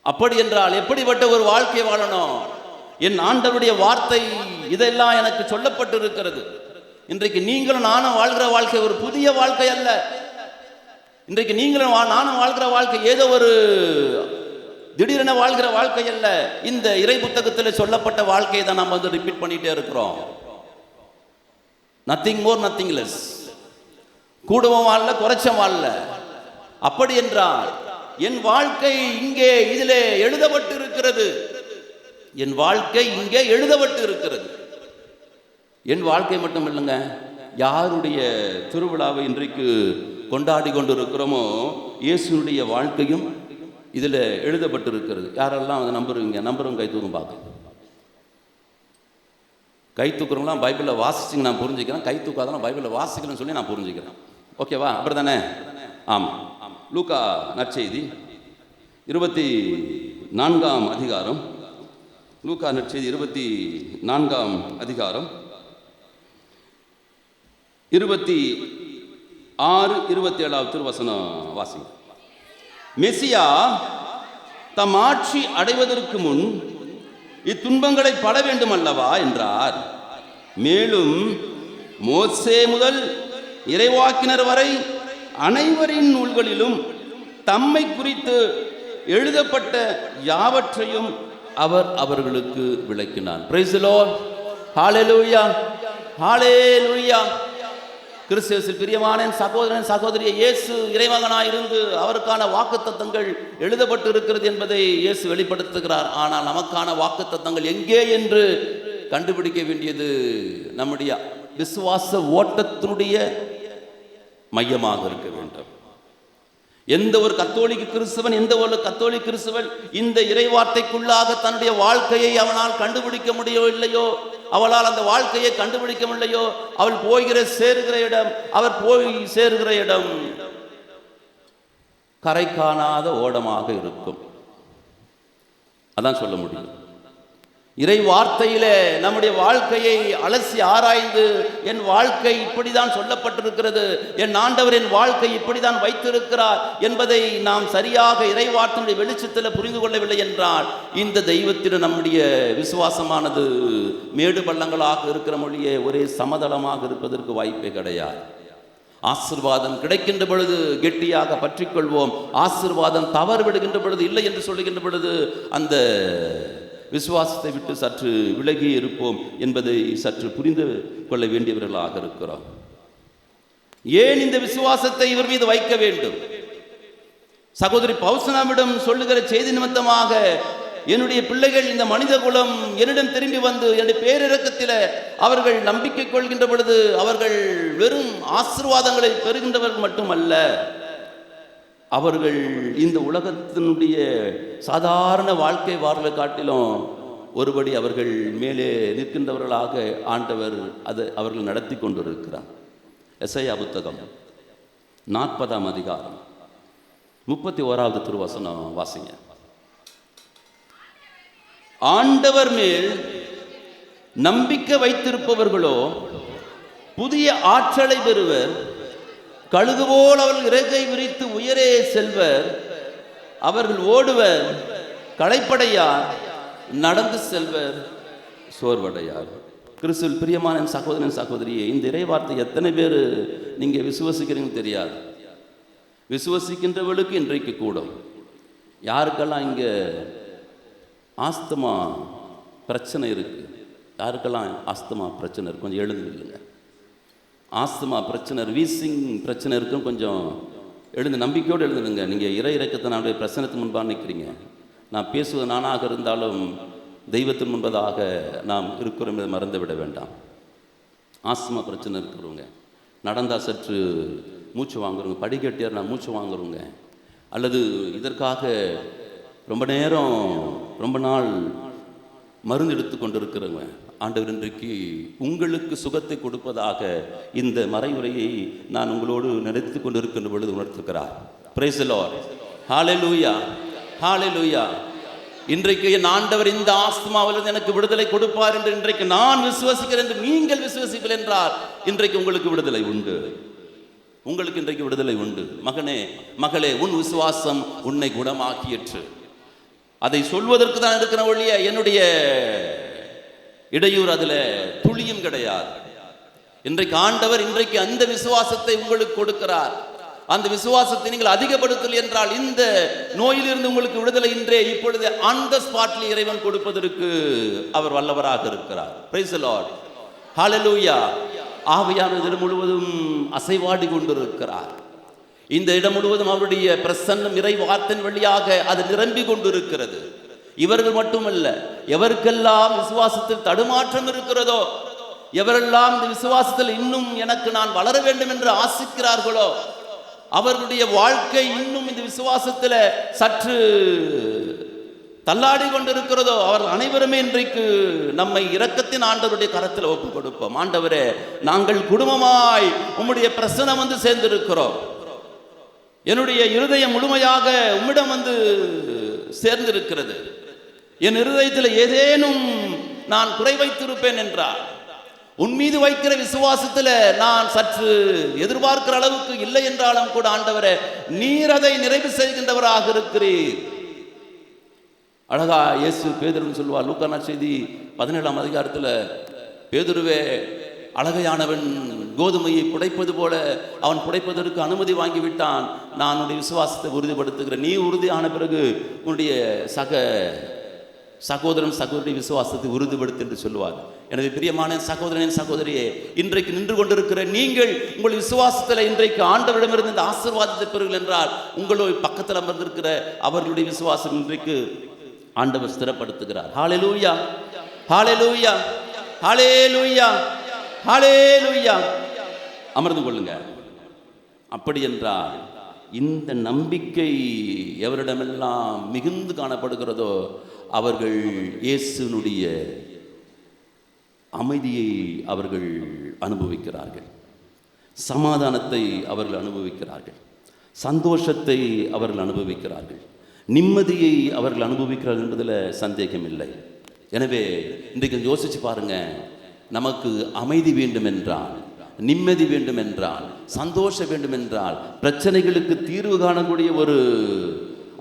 அப்படி என்றால் எப்படிப்பட்ட ஒரு வாழ்க்கை வாழணும்? என் ஆண்டவருடைய வார்த்தை இதெல்லாம் எனக்கு சொல்லப்பட்டு இருக்கிறது. இன்றைக்கு நீங்களும் நானும் வாழ்கிற வாழ்க்கை ஒரு புதிய வாழ்க்கை அல்ல. இன்றைக்கு நீங்களும் நானும் வாழ்கிற வாழ்க்கை ஏதோ ஒரு திடீரென வாழ்கிற வாழ்க்கை அல்ல. இந்த இறை புத்தகத்தில் சொல்லப்பட்ட வாழ்க்கையை தான் நம்ம வந்து ரிப்பீட் பண்ணிட்டே இருக்கிறோம். Nothing more nothing less. கூடவும் வாழல, குறைச்சம் வாழல. அப்படி என்றால் என் வாழ்க்கை இங்கே இதிலே எழுதப்பட்டு இருக்கிறது. என் வாழ்க்கை இங்கே எழுதப்பட்டு இருக்கிறது. என் வாழ்க்கை மட்டும் இல்லைங்க, யாருடைய திருவிழாவை இன்றைக்கு கொண்டாடி கொண்டிருக்கிறோமோ இயேசுனுடைய வாழ்க்கையும் இதில் எழுதப்பட்டு இருக்கிறது. யாரெல்லாம் அதை நம்புறவங்க கை தூக்கம் பார்க்க. கை தூக்குறவங்களாம் பைபிளில் வாசிச்சுங்க நான் புரிஞ்சுக்கிறேன், கை தூக்காதான் பைபிளில் வாசிக்கணும்னு சொல்லி நான் புரிஞ்சுக்கிறேன். ஓகேவா? அப்படி தானே? ஆமாம். லூக்கா நற்செய்தி 24ஆம் அதிகாரம், லூக்கா நற்செய்தி 24ஆம் அதிகாரம் 26, 27 திருவசனம் வாசிங்க. மெசியா தம் ஆட்சி அடைவதற்கு முன் இத்துன்பங்களை பட வேண்டும் அல்லவா என்றார். மேலும் மோசே முதல் இறைவாக்கினர் வரை அனைவரின் நூல்களிலும் தம்மை குறித்து எழுதப்பட்ட யாவற்றையும் அவர் அவர்களுக்கு விளக்கினார். Praise the Lord. Hallelujah, hallelujah. கிறிஸ்துவில் பிரியமான சகோதரன் சகோதரியை, இயேசு இறைமகனாய் இருந்து அவருக்கான வாக்குத்தத்தங்கள் எழுதப்பட்டு இருக்கிறது என்பதை இயேசு வெளிப்படுத்துகிறார். ஆனால் நமக்கான வாக்குத்தத்தங்கள் எங்கே என்று கண்டுபிடிக்க வேண்டியது நம்முடைய விசுவாச ஓட்டத்தினுடைய மையமாக இருக்க வேண்டும். எந்த ஒரு கத்தோலிக்க கிறிஸ்தவன் இந்த இறைவார்த்தைக்குள்ளாக தன்னுடைய வாழ்க்கையை அவனால் கண்டுபிடிக்க முடியவில்லையோ, அவளால் அந்த வாழ்க்கையை கண்டுபிடிக்க முடியலையோ, அவர் போய் சேருகிற இடம் கரை காணாத ஓடமாக இருக்கும். அதான் சொல்ல முடியும். இறை வார்த்தையிலே நம்முடைய வாழ்க்கையை அலசி ஆராய்ந்து, என் வாழ்க்கை இப்படிதான் சொல்லப்பட்டிருக்கிறது, என் ஆண்டவர் என் வாழ்க்கை இப்படிதான் வைத்திருக்கிறார் என்பதை நாம் சரியாக இறை வார்த்தையுடைய வெளிச்சத்தில் புரிந்து கொள்ளவில்லை என்றால் இந்த தெய்வத்தில் நம்முடைய விசுவாசமானது மேடு பள்ளங்களாக இருக்கிற மொழியே ஒரே சமதளமாக இருப்பதற்கு வாய்ப்பே கிடையாது. ஆசீர்வாதம் கிடைக்கின்ற பொழுது கெட்டியாக பற்றிக்கொள்வோம். ஆசீர்வாதம் தவறு விடுகின்ற பொழுது, இல்லை என்று சொல்லுகின்ற பொழுது அந்த விசுவாசத்தை விட்டு சற்று விலகி இருப்போம் என்பதை சற்று புரிந்து கொள்ள வேண்டியவர்களாக இருக்கிறோம். ஏன் இந்த விசுவாசத்தை இவர் மீது வைக்க வேண்டும்? சகோதரி பவுசனாவிடம் சொல்லுகிற செய்தி நிமித்தமாக, என்னுடைய பிள்ளைகள் இந்த மனித குலம் என்னிடம் திரும்பி வந்து என்னுடைய பேரிரக்கத்தில் அவர்கள் நம்பிக்கை கொள்கின்ற பொழுது அவர்கள் வெறும் ஆசீர்வாதங்களை பெறுகின்றவர்கள் மட்டுமல்ல, அவர்கள் இந்த உலகத்தினுடைய சாதாரண வாழ்க்கை வாழ்வை காட்டிலும் ஒருபடி அவர்கள் மேலே நிற்கின்றவர்களாக ஆண்டவர் அதை அவர்கள் நடத்தி கொண்டிருக்கிறார். எசையா புத்தகம் 40ஆம் அதிகாரம் 31வது திருவசனம் வாசிங்க. ஆண்டவர் மேல் நம்பிக்கை வைத்திருப்பவர்களோ புதிய ஆற்றலை பெறுவர், கழுகு போல் அவர்கள் இறகை விரித்து உயரே செல்வர், அவர்கள் ஓடுவர் களைப்படையார், நடந்து செல்வர் சோர்வடையார். கிறிஸ்துவில் பிரியமான சகோதரன் சகோதரியே, இந்த இறைவார்த்தை எத்தனை பேர் நீங்க விசுவசிக்கிறீங்கன்னு தெரியாது. விசுவசிக்கின்றவர்களுக்கு இன்றைக்கு கூடும். யாருக்கெல்லாம் இங்க ஆஸ்துமா பிரச்சனை இருக்கு, யாருக்கெல்லாம் ஆஸ்துமா பிரச்சனை இருக்கு, கொஞ்சம் எழுந்து இல்லைங்க. ஆஸ்துமா பிரச்சனை, வீசிங் பிரச்சனை இருக்கும், கொஞ்சம் எழுந்து நம்பிக்கையோடு எழுந்துடுங்க. நீங்கள் இறை இறக்கத்தை நம்முடைய பிரச்சனைக்கு முன்பாக நிற்கிறீங்க. நான் பேசுவது நானாக இருந்தாலும் தெய்வத்தின் முன்பதாக நாம் இருக்கிறோம் என்பதை மறந்து விட வேண்டாம். ஆஸ்துமா பிரச்சனை இருக்கிறவங்க, நடந்தால் சற்று மூச்சு வாங்குறவங்க, படிக்கட்டியார் நான் மூச்சு வாங்குறவங்க, அல்லது இதற்காக ரொம்ப நேரம் ரொம்ப நாள் மருந்து எடுத்து கொண்டு இருக்கிறவங்க, ஆண்டவர் இன்றைக்கு உங்களுக்கு சுகத்தை கொடுப்பதாக இந்த மறைவுரையை நான் உங்களோடு நினைத்து கொண்டிருக்கின்ற பொழுது உணர்த்துகிறார். Price the Lord. ஹல்லேலூயா, ஹல்லேலூயா. இன்றைக்கு என் ஆண்டவர் இந்த ஆஸ்துமாவிலிருந்து எனக்கு விடுதலை கொடுப்பார் என்று இன்றைக்கு நான் விசுவாசிக்கிறேன் என்று நீங்கள் விசுவாசிப்பீர்கள் என்றால் இன்றைக்கு உங்களுக்கு விடுதலை உண்டு. உங்களுக்கு இன்றைக்கு விடுதலை உண்டு. மகனே, மகளே, உன் விசுவாசம் உன்னை குணமாக்கியற்று. அதை சொல்வதற்கு தான் இருக்கிற ஒழிய என்னுடைய இடையூறு அதில் துளியும் கிடையாது. இன்றைக்கு ஆண்டவர் இன்றைக்கு அந்த விசுவாசத்தை உங்களுக்கு கொடுக்கிறார். அந்த விசுவாசத்தை நீங்கள் அதிகப்படுத்தல் என்றால் இந்த நோயிலிருந்து உங்களுக்கு விடுதலை இன்றே இப்பொழுது அந்த ஸ்பாட்ல இறைவன் கொடுப்பதற்கு அவர் வல்லவராக இருக்கிறார். Praise the Lord. ஹல்லேலூயா. ஆவியானவர் இடம் முழுவதும் அசைவாடி கொண்டிருக்கிறார். இந்த இடம் முழுவதும் அவருடைய பிரசன்னம் இறை வார்த்தையின் வழியாக அது நிரம்பி கொண்டிருக்கிறது. இவர்கள் மட்டுமல்ல, எவருக்கெல்லாம் விசுவாசத்தில் தடுமாற்றம் இருக்கிறதோ, எவரெல்லாம் இந்த விசுவாசத்தில் இன்னும் எனக்கு நான் வளர வேண்டும் என்று ஆசிக்கிறார்களோ, அவர்களுடைய வாழ்க்கை இன்னும் இந்த விசுவாசத்தில் சற்று தள்ளாடி கொண்டிருக்கிறதோ, அவர்கள் அனைவருமே இன்றைக்கு நம்மை இரக்கத்தின் ஆண்டவருடைய கரத்தில் ஒப்புக் கொடுப்போம். ஆண்டவரே, நாங்கள் குடும்பமாய் உம்முடைய பிரசன்னம் வந்து சேர்ந்திருக்கிறோம். என்னுடைய இருதயம் முழுமையாக உம்மிடம் வந்து சேர்ந்திருக்கிறது. என் இருதயத்தில் ஏதேனும் நான் குறை வைத்திருப்பேன் என்றால், உன் மீது வைக்கிற விசுவாசத்தில் நான் சற்று எதிர்பார்க்கிற அளவுக்கு இல்லை என்றாலும் கூட ஆண்டவரே, நீர் அதை நிறைவு செய்கின்றவராக இருக்கிறீர். அழகா இயேசு பேதுருன்னு சொல்லுவார். லூக்கா நற்செய்தி 17ஆம் அதிகாரத்தில், பேதுருவே, அழகையானவன் கோதுமையை புடைப்பது போல அவன் புடைப்பதற்கு அனுமதி வாங்கிவிட்டான். நான் உன்னுடைய விசுவாசத்தை உறுதிப்படுத்துகிறேன். நீ உறுதியான பிறகு உன்னுடைய சகோதரன் சகோதரி விசுவாசத்தை உறுதிப்படுத்து என்று சொல்லுவார். எனவே பிரியமான சகோதரனின் சகோதரியே, இன்றைக்கு நின்று கொண்டிருக்கிற நீங்கள் உங்கள் விசுவாசத்தில் இன்றைக்கு ஆண்டவரிடமிருந்து இந்த ஆசீர்வாதத்தை பெறுங்கள் என்றால், உங்களுடைய பக்கத்தில் அமர்ந்திருக்கிற அவர்களுடைய விசுவாசம் இன்றைக்கு ஆண்டவர் ஸ்திரப்படுத்துகிறார். ஹல்லேலூயா, ஹல்லேலூயா, ஹல்லேலூயா, ஹல்லேலூயா. அமர்ந்து கொள்ளுங்க. அப்படி என்றால் இந்த நம்பிக்கை எவரிடமெல்லாம் மிகுந்து காணப்படுகிறதோ அவர்கள் இயேசுனுடைய அமைதியை அவர்கள் அனுபவிக்கிறார்கள், சமாதானத்தை அவர்கள் அனுபவிக்கிறார்கள், சந்தோஷத்தை அவர்கள் அனுபவிக்கிறார்கள், நிம்மதியை அவர்கள் அனுபவிக்கிறார்கள் என்பதில் சந்தேகம் இல்லை. எனவே இன்றைக்கு யோசிச்சு பாருங்க, நமக்கு அமைதி வேண்டும் என்றால், நிம்மதி வேண்டும் என்றால், சந்தோஷம் வேண்டும் என்றால், பிரச்சனைகளுக்கு தீர்வு காணக்கூடிய ஒரு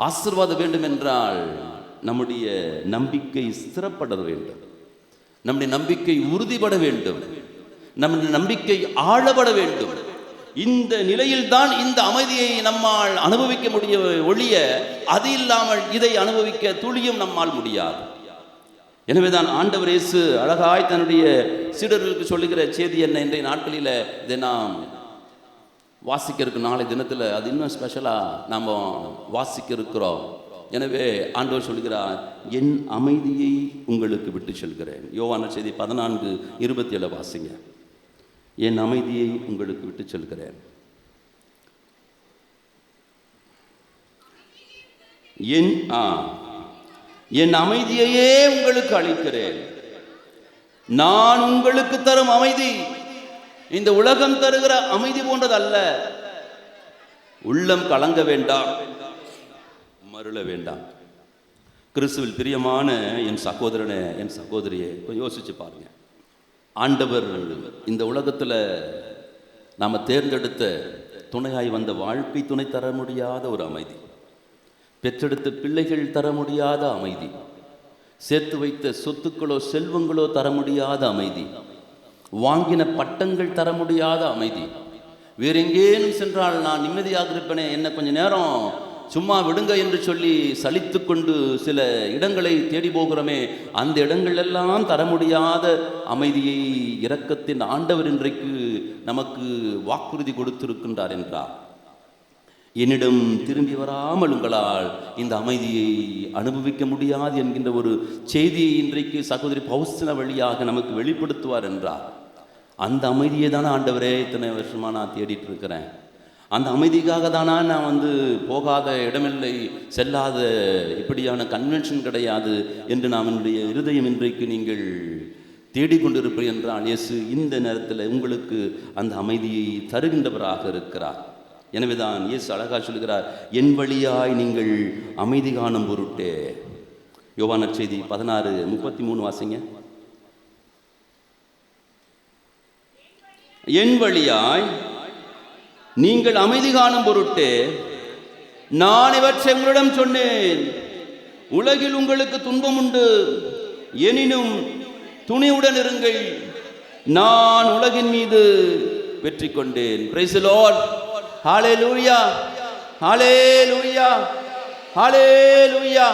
ஆசீர்வாதம் வேண்டும் என்றால் நம்முடைய நம்பிக்கை ஸ்திரப்பட வேண்டும், நம்முடைய நம்பிக்கை உறுதிப்பட வேண்டும், நம்முடைய நம்பிக்கை ஆழப்பட வேண்டும். இந்த நிலையில்தான் இந்த அமைதியை நம்மால் அனுபவிக்க முடிய ஒழிய அது இல்லாமல் இதை அனுபவிக்க துளியும் நம்மால் முடியாது. எனவேதான் ஆண்டவர் இயேசு அழகாய் தன்னுடைய சீடர்களுக்கு சொல்லுகிற செய்தி என்ன, இன்றைய நாட்களில் இதை நாம் வாசிக்க இருக்கும், நாளை தினத்தில் அது இன்னும் ஸ்பெஷலாக நாம் வாசிக்க இருக்கிறோம். எனவே ஆண்டவர் சொல்கிறார், என் அமைதியை உங்களுக்கு விட்டு செல்கிறேன். யோவான செய்தி 14:27 வாசிங்க. என் அமைதியை உங்களுக்கு விட்டு செல்கிறேன், என் அமைதியையே உங்களுக்கு அளிக்கிறேன். நான் உங்களுக்கு தரும் அமைதி இந்த உலகம் தருகிற அமைதி போன்றது அல்ல. உள்ளம் கலங்க வேண்டாம், மருள வேண்டாம். கிறிஸ்துவில் பிரியமான என் சகோதரனே, என் சகோதரியே, கொஞ்சம் யோசிச்சு பாருங்க. ஆண்டவர் இந்த உலகத்தில் நாம் தேர்ந்தெடுத்த துணையாய் வந்த வாழ்க்கை துணை தர முடியாத ஒரு அமைதி, பெற்றெடுத்த பிள்ளைகள் தர முடியாத அமைதி, சேர்த்து வைத்த சொத்துக்களோ செல்வங்களோ தர முடியாத அமைதி, வாங்கின பட்டங்கள் தர முடியாத அமைதி, வேற எங்கேனும் சென்றால் நான் நிம்மதியாக இருப்பேனே, என்ன கொஞ்ச நேரம் சும்மா விடுங்க என்று சொல்லி சலித்து கொண்டு சில இடங்களை தேடி போகிறோமே, அந்த இடங்கள் எல்லாம் தர முடியாத அமைதியை இரக்கத்தின் ஆண்டவர் இன்றைக்கு நமக்கு வாக்குறுதி கொடுத்திருக்கின்றார் என்றார். என்னிடம் திரும்பி வராமல் உங்களால் இந்த அமைதியை அனுபவிக்க முடியாது என்கின்ற ஒரு செய்தியை இன்றைக்கு சகோதரி பௌஸ்தின வழியாக நமக்கு வெளிப்படுத்துவார் என்றார். அந்த அமைதியை தானே ஆண்டவரே இத்தனை வருஷமாக நான் தேடிட்டு இருக்கிறேன். அந்த அமைதிக்காக தானா நான் போகாத இடமில்லை, செல்லாத இப்படியான கன்வென்ஷன் கிடையாது என்று நாம் என்னுடைய இருதயம் இன்றைக்கு நீங்கள் தேடிக்கொண்டிருப்பீர்கள் என்றால் இயேசு இந்த நேரத்தில் உங்களுக்கு அந்த அமைதியை தருகின்றவராக இருக்கிறார். எனவேதான் இயேசு அழகா சொல்கிறார், என் வழியாய் நீங்கள் அமைதி காணும் பொருட்டே. யோவான செய்தி 16:33 வாசிங்க. என் வழியாய் நீங்கள் அமைதி காணும் பொருட்டே நான் இவற்றை உங்களிடம் சொன்னேன். உலகில் உங்களுக்கு துன்பம் உண்டு, எனினும் துணிவுடன் இருங்கள், நான் உலகின் மீது வெற்றி கொண்டேன். Praise the Lord. Hallelujah, hallelujah, hallelujah.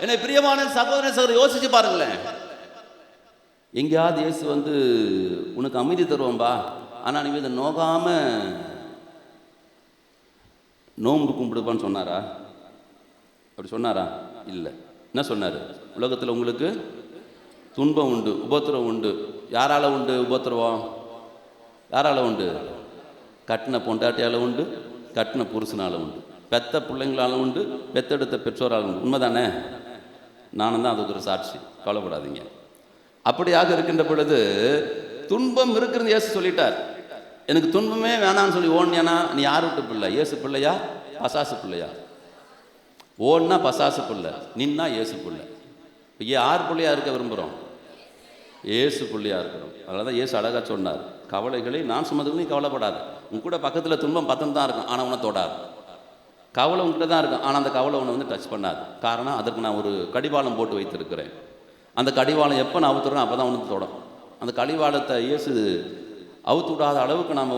என்னை பிரியமான சகோதர சகோதரி, யோசிச்சு பாருங்களேன். எங்கேயாவது இயேசு உனக்கு அமைதி தருவோம்பா, ஆனால் நீ இதை நோகாம நோன்பு கும்பிடுப்பான்னு சொன்னாரா? அப்படி சொன்னாரா? இல்லை. என்ன சொன்னார்? உலகத்தில் உங்களுக்கு துன்பம் உண்டு, உபத்திரவம் உண்டு. யாரால உண்டு உபத்திரவம்? யாரால உண்டு? கட்டின பொண்டாட்டியால் உண்டு, கட்டின புருஷனால் உண்டு, பெத்த பிள்ளைங்களால உண்டு, பெத்தெடுத்த பெற்றோரால் உண்டு. உண்மைதானே? நானும் தான் அதுக்கு ஒரு சாட்சி, கவலைப்படாதீங்க. அப்படியாக இருக்கின்ற பொழுது துன்பம் இருக்கிறது இயேசு சொல்லிட்டார். எனக்கு துன்பமே வேணான்னு சொல்லி ஓடினா நீ யார் விட்டு பிள்ளை? இயேசு பிள்ளையா பசாசு பிள்ளையா? ஓடினா பசாசு பிள்ளை, நின்னா இயேசு பிள்ளை. இப்போ யார் பிள்ளையா இருக்க விரும்புகிறோம்? இயேசு பிள்ளையா இருக்கிறோம். அதனால தான் இயேசு அழகாக சொன்னார், கவலைகளை நான் சுமந்துக்கு நீ கவலைப்படாது. உன் கூட பக்கத்தில் துன்பம் பத்தம் தான் இருக்கும், ஆனால் உன்னை தொடாது. கவலை உங்ககிட்ட தான் இருக்கும், ஆனால் அந்த கவலை உன்னை டச் பண்ணாது. காரணம், அதற்கு நான் ஒரு கடிவாளம் போட்டு வைத்திருக்கிறேன். அந்த கடிவாளம் எப்போ நான் அவுத்துறேன் அப்போ தான் உனக்கு தொடும். அந்த கடிவாளத்தை இயேசு அவுத்து விடாத அளவுக்கு நாம்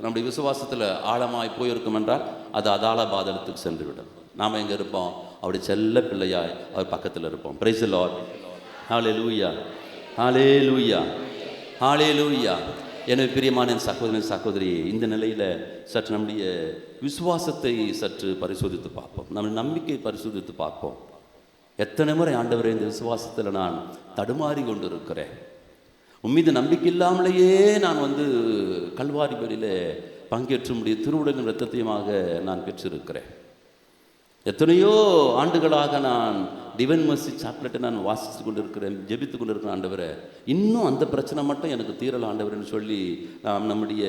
நம்முடைய விசுவாசத்தில் ஆழமாய் போயிருக்கும் என்றால் அது அதால பாதளத்துக்கு சென்று விடும். நாம் எங்கே இருப்போம்? அவருடைய செல்ல பிள்ளையாய் அவர் பக்கத்தில் இருப்போம். Praise the Lord. Hallelujah, hallelujah, hallelujah. எனவே பிரியமான சகோதரன் சகோதரி, இந்த நிலையில் சற்று நம்முடைய விசுவாசத்தை சற்று பரிசோதித்து பார்ப்போம், நம்ம நம்பிக்கையை பரிசோதித்து பார்ப்போம். எத்தனை முறை ஆண்டவரே இந்த விசுவாசத்தில் நான் தடுமாறி கொண்டு இருக்கிறேன், உம்மீது நம்பிக்கை இல்லாமலேயே நான் கல்வாரி பலியில் பங்கேற்ற முடிய திருவுடலின் இரத்தத்தையுமாக நான் பெற்றிருக்கிறேன். எத்தனையோ ஆண்டுகளாக நான் டிவைன் மர்சி சாப்லெட்டை நான் வாசித்து கொண்டிருக்கிறேன், ஜெபித்து கொண்டிருக்கிறேன். ஆண்டவரை, இன்னும் அந்த பிரச்சனை மட்டும் எனக்கு தீரல ஆண்டவர்னு சொல்லி நாம் நம்முடைய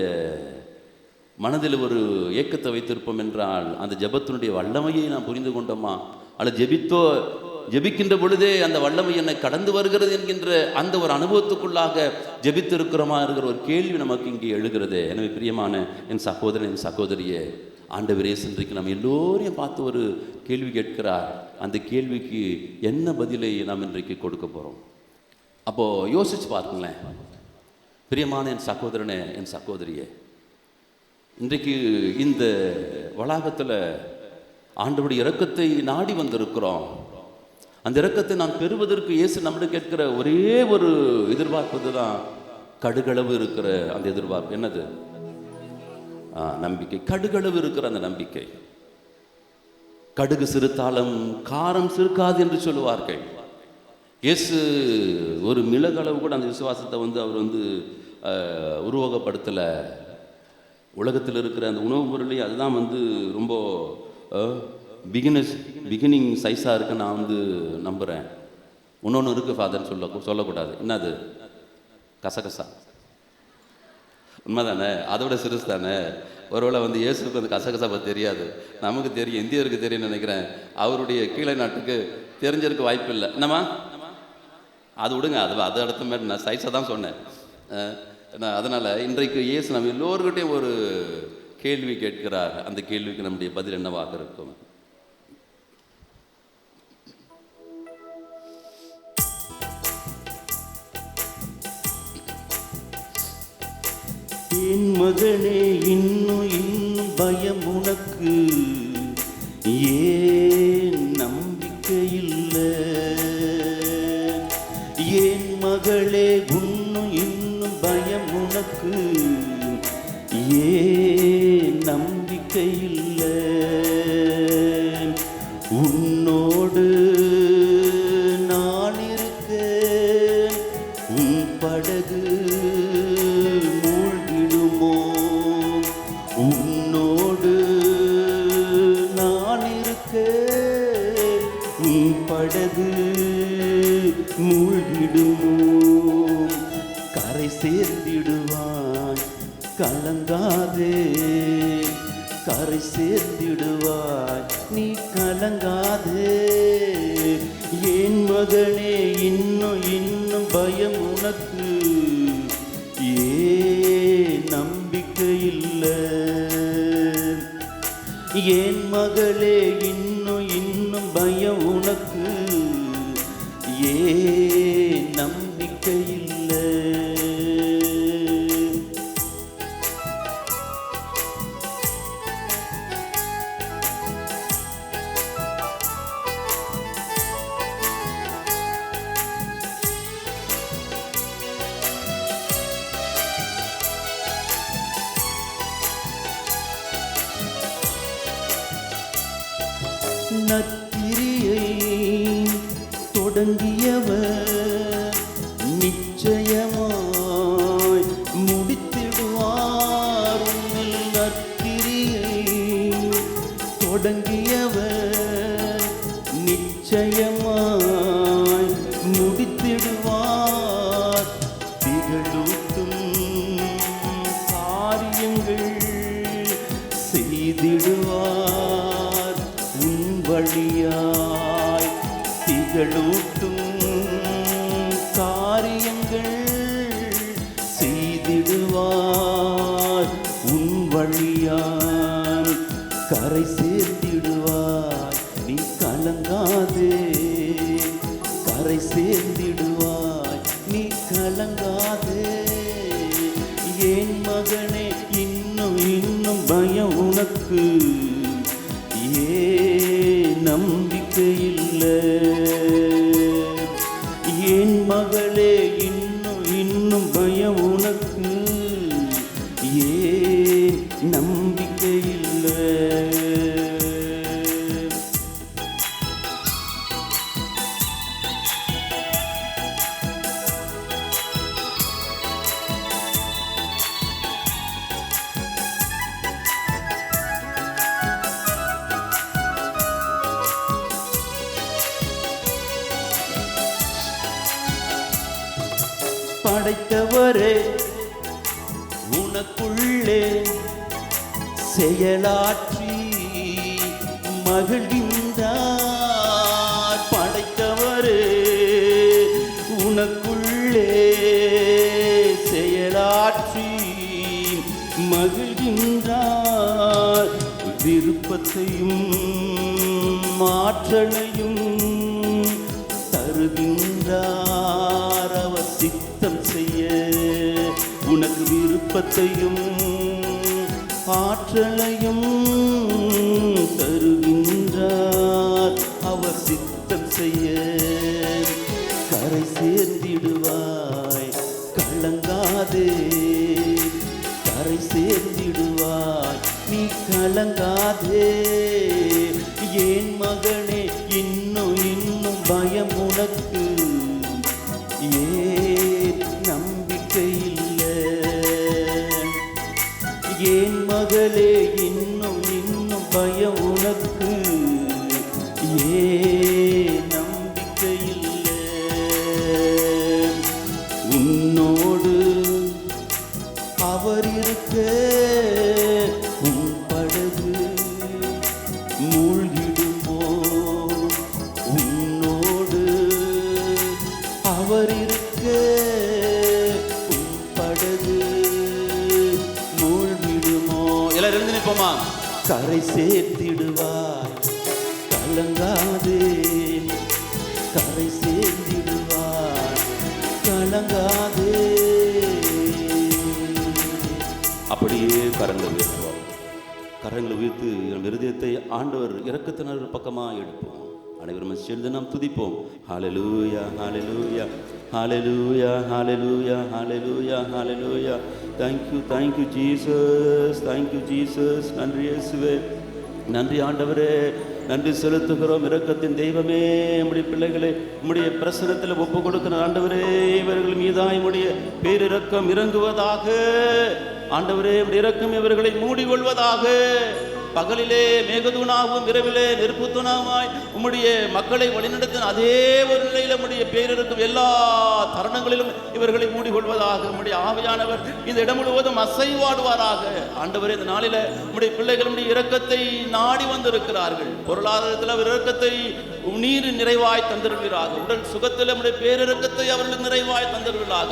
மனதில் ஒரு ஏக்கத்தை வைத்திருப்போம் என்றால், அந்த ஜெபத்தினுடைய வல்லமையை நாம் புரிந்து கொண்டோமா? அல்ல ஜெபிக்கின்ற பொழுதே அந்த வல்லமை என்னை கடந்து வருகிறது என்கின்ற அந்த ஒரு அனுபவத்துக்குள்ளாக ஜெபித்து இருக்கிறோமா இருக்கிற ஒரு கேள்வி நமக்கு இங்கே எழுகிறது. எனவே பிரியமான என் சகோதரன், என் சகோதரியே, ஆண்டவரே இன்றைக்கு நம்ம எல்லோரையும் பார்த்து ஒரு கேள்வி கேட்கிறார். அந்த கேள்விக்கு என்ன பதிலை நாம் இன்றைக்கு கொடுக்க போகிறோம்? அப்போது யோசிச்சு பார்க்குங்களேன். பிரியமான என் சகோதரனே, என் சகோதரியே, இன்றைக்கு இந்த வளாகத்தில் ஆண்டவருடைய இரக்கத்தை நாடி வந்திருக்கிறோம். அந்த இரக்கத்தை நான் பெறுவதற்கு இயேசு நம்மளுக்கு கேட்கிற ஒரே ஒரு எதிர்பார்ப்பது தான் கடுகளவு இருக்கிற அந்த எதிர்பார்ப்பு. என்னது? நம்பிக்கை. கடுகளவு இருக்கிற அந்த நம்பிக்கை. கடுகு சிறுத்தாலும் காரம் சிறுக்காது என்று சொல்லுவார்கள். இயேசு ஒரு மிளகளவு கூட அந்த விசுவாசத்தை அவர் உருவகப்படுத்தலை. உலகத்தில் இருக்கிற அந்த உணவு பொருளையும் அதுதான் ரொம்ப பிகினிங் சைஸாக இருக்கு நான் நம்புகிறேன். இன்னொன்று இருக்குது ஃபாதர்னு சொல்லக்கூடாது. என்னது? கசகசா. உண்மைதானே? அதோட சிறுசு தானே. ஒருவேளை இயேசுக்கு அந்த கசகசா பற்றி தெரியாது, நமக்கு தெரியும், இந்தியருக்கு தெரியும் நினைக்கிறேன். அவருடைய கீழே நாட்டுக்கு தெரிஞ்சிருக்க வாய்ப்பு இல்லை. என்னம்மா அது விடுங்க, அது அடுத்த மாதிரி நான் சைஸாக தான் சொன்னேன். அதனால் இன்றைக்கு இயேசு நம்ம எல்லோருக்கிட்டையும் ஒரு கேள்வி கேட்கிறார். அந்த கேள்விக்கு நம்முடைய பதில் என்னவாக இருக்கும்?
என் மகனே, இன்னும் பயம் உனக்கு, ஏன் நம்பிக்கை இல்லை? என் மகளே, இன்னும் பயம் உனக்கு, ஏன் நம்பிக்கை இல்லை? உன்னோடு நான் இருக்கேன், உன் படகு மூழ்கிடுமோ? உன்னோடு நான் இருக்கேன், உன் படகு மூழ்கிடுமோ? கரை சேர்ந்திடுவாய், கலங்காதே. கரை சேர்ந்திடுவாய், நீ கலங்காதே. என் மகனே, இன்னும் பயம் உனக்கு, ஏன் நம்பிக்கை இல்லை? என் மகளே, இன்னும் பயம் உனக்கு, ஏன் நம்பிக்கை இல்லை? நற்கிரியை தொடங்கியவர் நிச்சயமாய் முடித்திடுவார். உன்னில் நற்கிரியை தொடங்கியவர் நிச்சயமாய் முடித்திடுவார். திகழூட்டும் காரியங்கள் செய்திடுவார் உன் வழியாய். திகழூட்டும் காரியங்கள் செய்திடுவார் உன் வழியாய். கரை சேர்த்திடுவார், நீ கலங்காதே. கரை சேர்ந்திடுவாய், நீ கலங்காதே. என் மகனே, இன்னும் பயம் உனக்கு, ஏன் நம்பிக்கை இல்லை? என் மகளே, இன்னும் பயம் உனக்கு, ஏன் நம்பிக்கை இல்லை? படைத்தவரே உனக்குள்ளே செயலாற்றி மகிழ்கின்றார். படைத்தவரே உனக்குள்ளே செயலாற்றி மகிழ்கின்றார். விருப்பத்தையும் ஆற்றலையும் தருகின்றார். அவர் சித்தம் செய்ய உனக்கு விருப்பத்தையும் ஆற்றலையும் தருகின்றார். அவர் சித்தம் செய்ய கரை சேர்ந்திடுவாய், கலங்காதே. கரை சேர்ந்திடுவாய், நீ கலங்காதே. ஏன் மகனே இன்னும் பயம் உனக்கு? ஏன் நம்பிக்கை இல்லை? ஏன் மகளே இன்னும் பயம் உனக்கு? ஏன் நம்பிக்கை இல்லை? உன்னோடு அவர் இருக்க உன் படகு மூழ்கிடுமோ? உன்னோடு அவர் இருக்க உன் படகு மூழ்கிடுமோ? எல்லாரும் இருந்து நிற்போமா? கரை சேர்த்திடுவாய், கலங்காதே. கரை சேர்த்திடுவாய், கலங்காதே.
அப்படியே கரங்களை உயர்த்துவோம். கரங்களை உயர்த்து நம் இருதயத்தை ஆண்டவர் இரக்கத்தினர் பக்கமாக எடுப்போம். அனைவரும் சேர்ந்து நாம் துதிப்போம். ஹalleluya hallelujah hallelujah hallelujah hallelujah hallelujah. thank you Jesus, thank you Jesus. நன்றி இயேசுவே, நன்றி ஆண்டவரே, நன்றி செலுத்துகிறோம். இரக்கத்தின் தெய்வமே, நம்முடைய பிள்ளைகளை உம்முடைய பிரசனத்தில் ஒப்பு கொடுக்கிற ஆண்டவரே, இவர்கள் மீதாய் உம்முடைய பேரிரக்கம் இறங்குவதாக. ஆண்டவரே, உம்முடைய இரக்கம் இவர்களை மூடிக்கொள்வதாக. பகலிலே மேகதூணாகவும் இரவிலே நெருப்பு தூணாமாய் உம்முடைய மக்களை வழிநடத்தின அதே ஒரு நிலையில் உம்முடைய பேரிருக்கும் எல்லா தருணங்களிலும் இவர்களை மூடிக்கொள்வதாக. உம்முடைய ஆவியானவர் இந்த இடம் முழுவதும் அசைவாடுவாராக. ஆண்டவரே, இந்த நாளில உம்முடைய பிள்ளைகள் உம்முடைய இரக்கத்தை நாடி வந்திருக்கிறார்கள். பொருளாதாரத்தில் அவர் இரக்கத்தை நீர் நிறைவாய் தந்திருக்கிறார்கள். உடல் சுகத்தில் உம்முடைய பேரிரக்கத்தை அவர்கள் நிறைவாய் தந்திருக்கிறாக.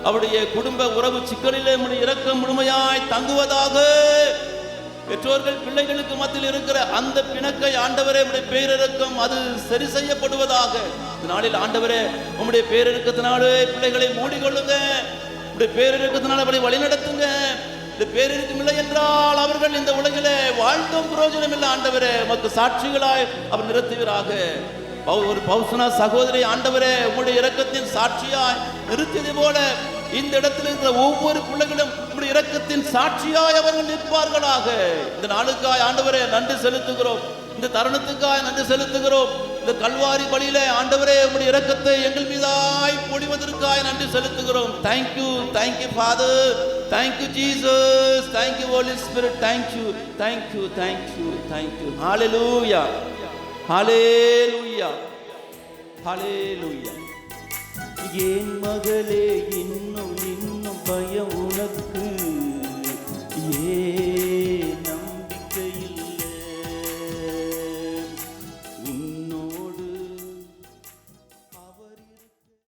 அவருடைய குடும்ப உறவு சிக்கலிலே உம்முடைய இரக்கம் முழுமையாய் தங்குவதாக. பெற்றோர்கள் பிள்ளைகளுக்கு மத்தியில் இருக்கிற அந்த பிணக்கை ஆண்டவரே உம்முடைய பேரிரக்கம் அது சரி செய்யப்படுவதாக. இந்த நாளில் ஆண்டவரே, உம்முடைய பேரிரக்கத்தினாலே பிள்ளைகளை மூடிக்கொள்ளுங்க. உம்முடைய பேரிரக்கத்தினால அவரை வழிநடத்துங்க. இந்த பேரிரக்கம் இல்லை என்றால் அவர்கள் இந்த உலகிலே வாழ்ந்தும் பிரயோஜனம் இல்லை. ஆண்டவரே, உமக்கு சாட்சிகளாய் அவர் நிறுத்துவீராக. ஒரு பௌசனா சகோதரி ஆண்டவரே, உம்முடைய இரக்கத்தின் சாட்சியாய் நிறுத்தியது போல இந்த இடத்தில் இருக்கிற ஒவ்வொரு பிள்ளைகளும் உம்முடைய இரக்கத்தின் சாட்சியாய் அவர்கள் நிற்பார்களாக. இந்த நாளுக்காய் ஆண்டவரே நன்றி செலுத்துகிறோம். இந்த தருணத்துக்காய் நன்றி செலுத்துகிறோம். இந்த கல்வாரி பலியில ஆண்டவரே உம்முடைய இரக்கத்தை எங்கள் மீதாய் பொழிவதற்காய் நன்றி செலுத்துகிறோம். Thank you Father, thank you Jesus, thank you Holy Spirit, thank you. Hallelujah hallelujah hallelujah.
ஏன் மகளே இன்னும் பயம் உனக்கு?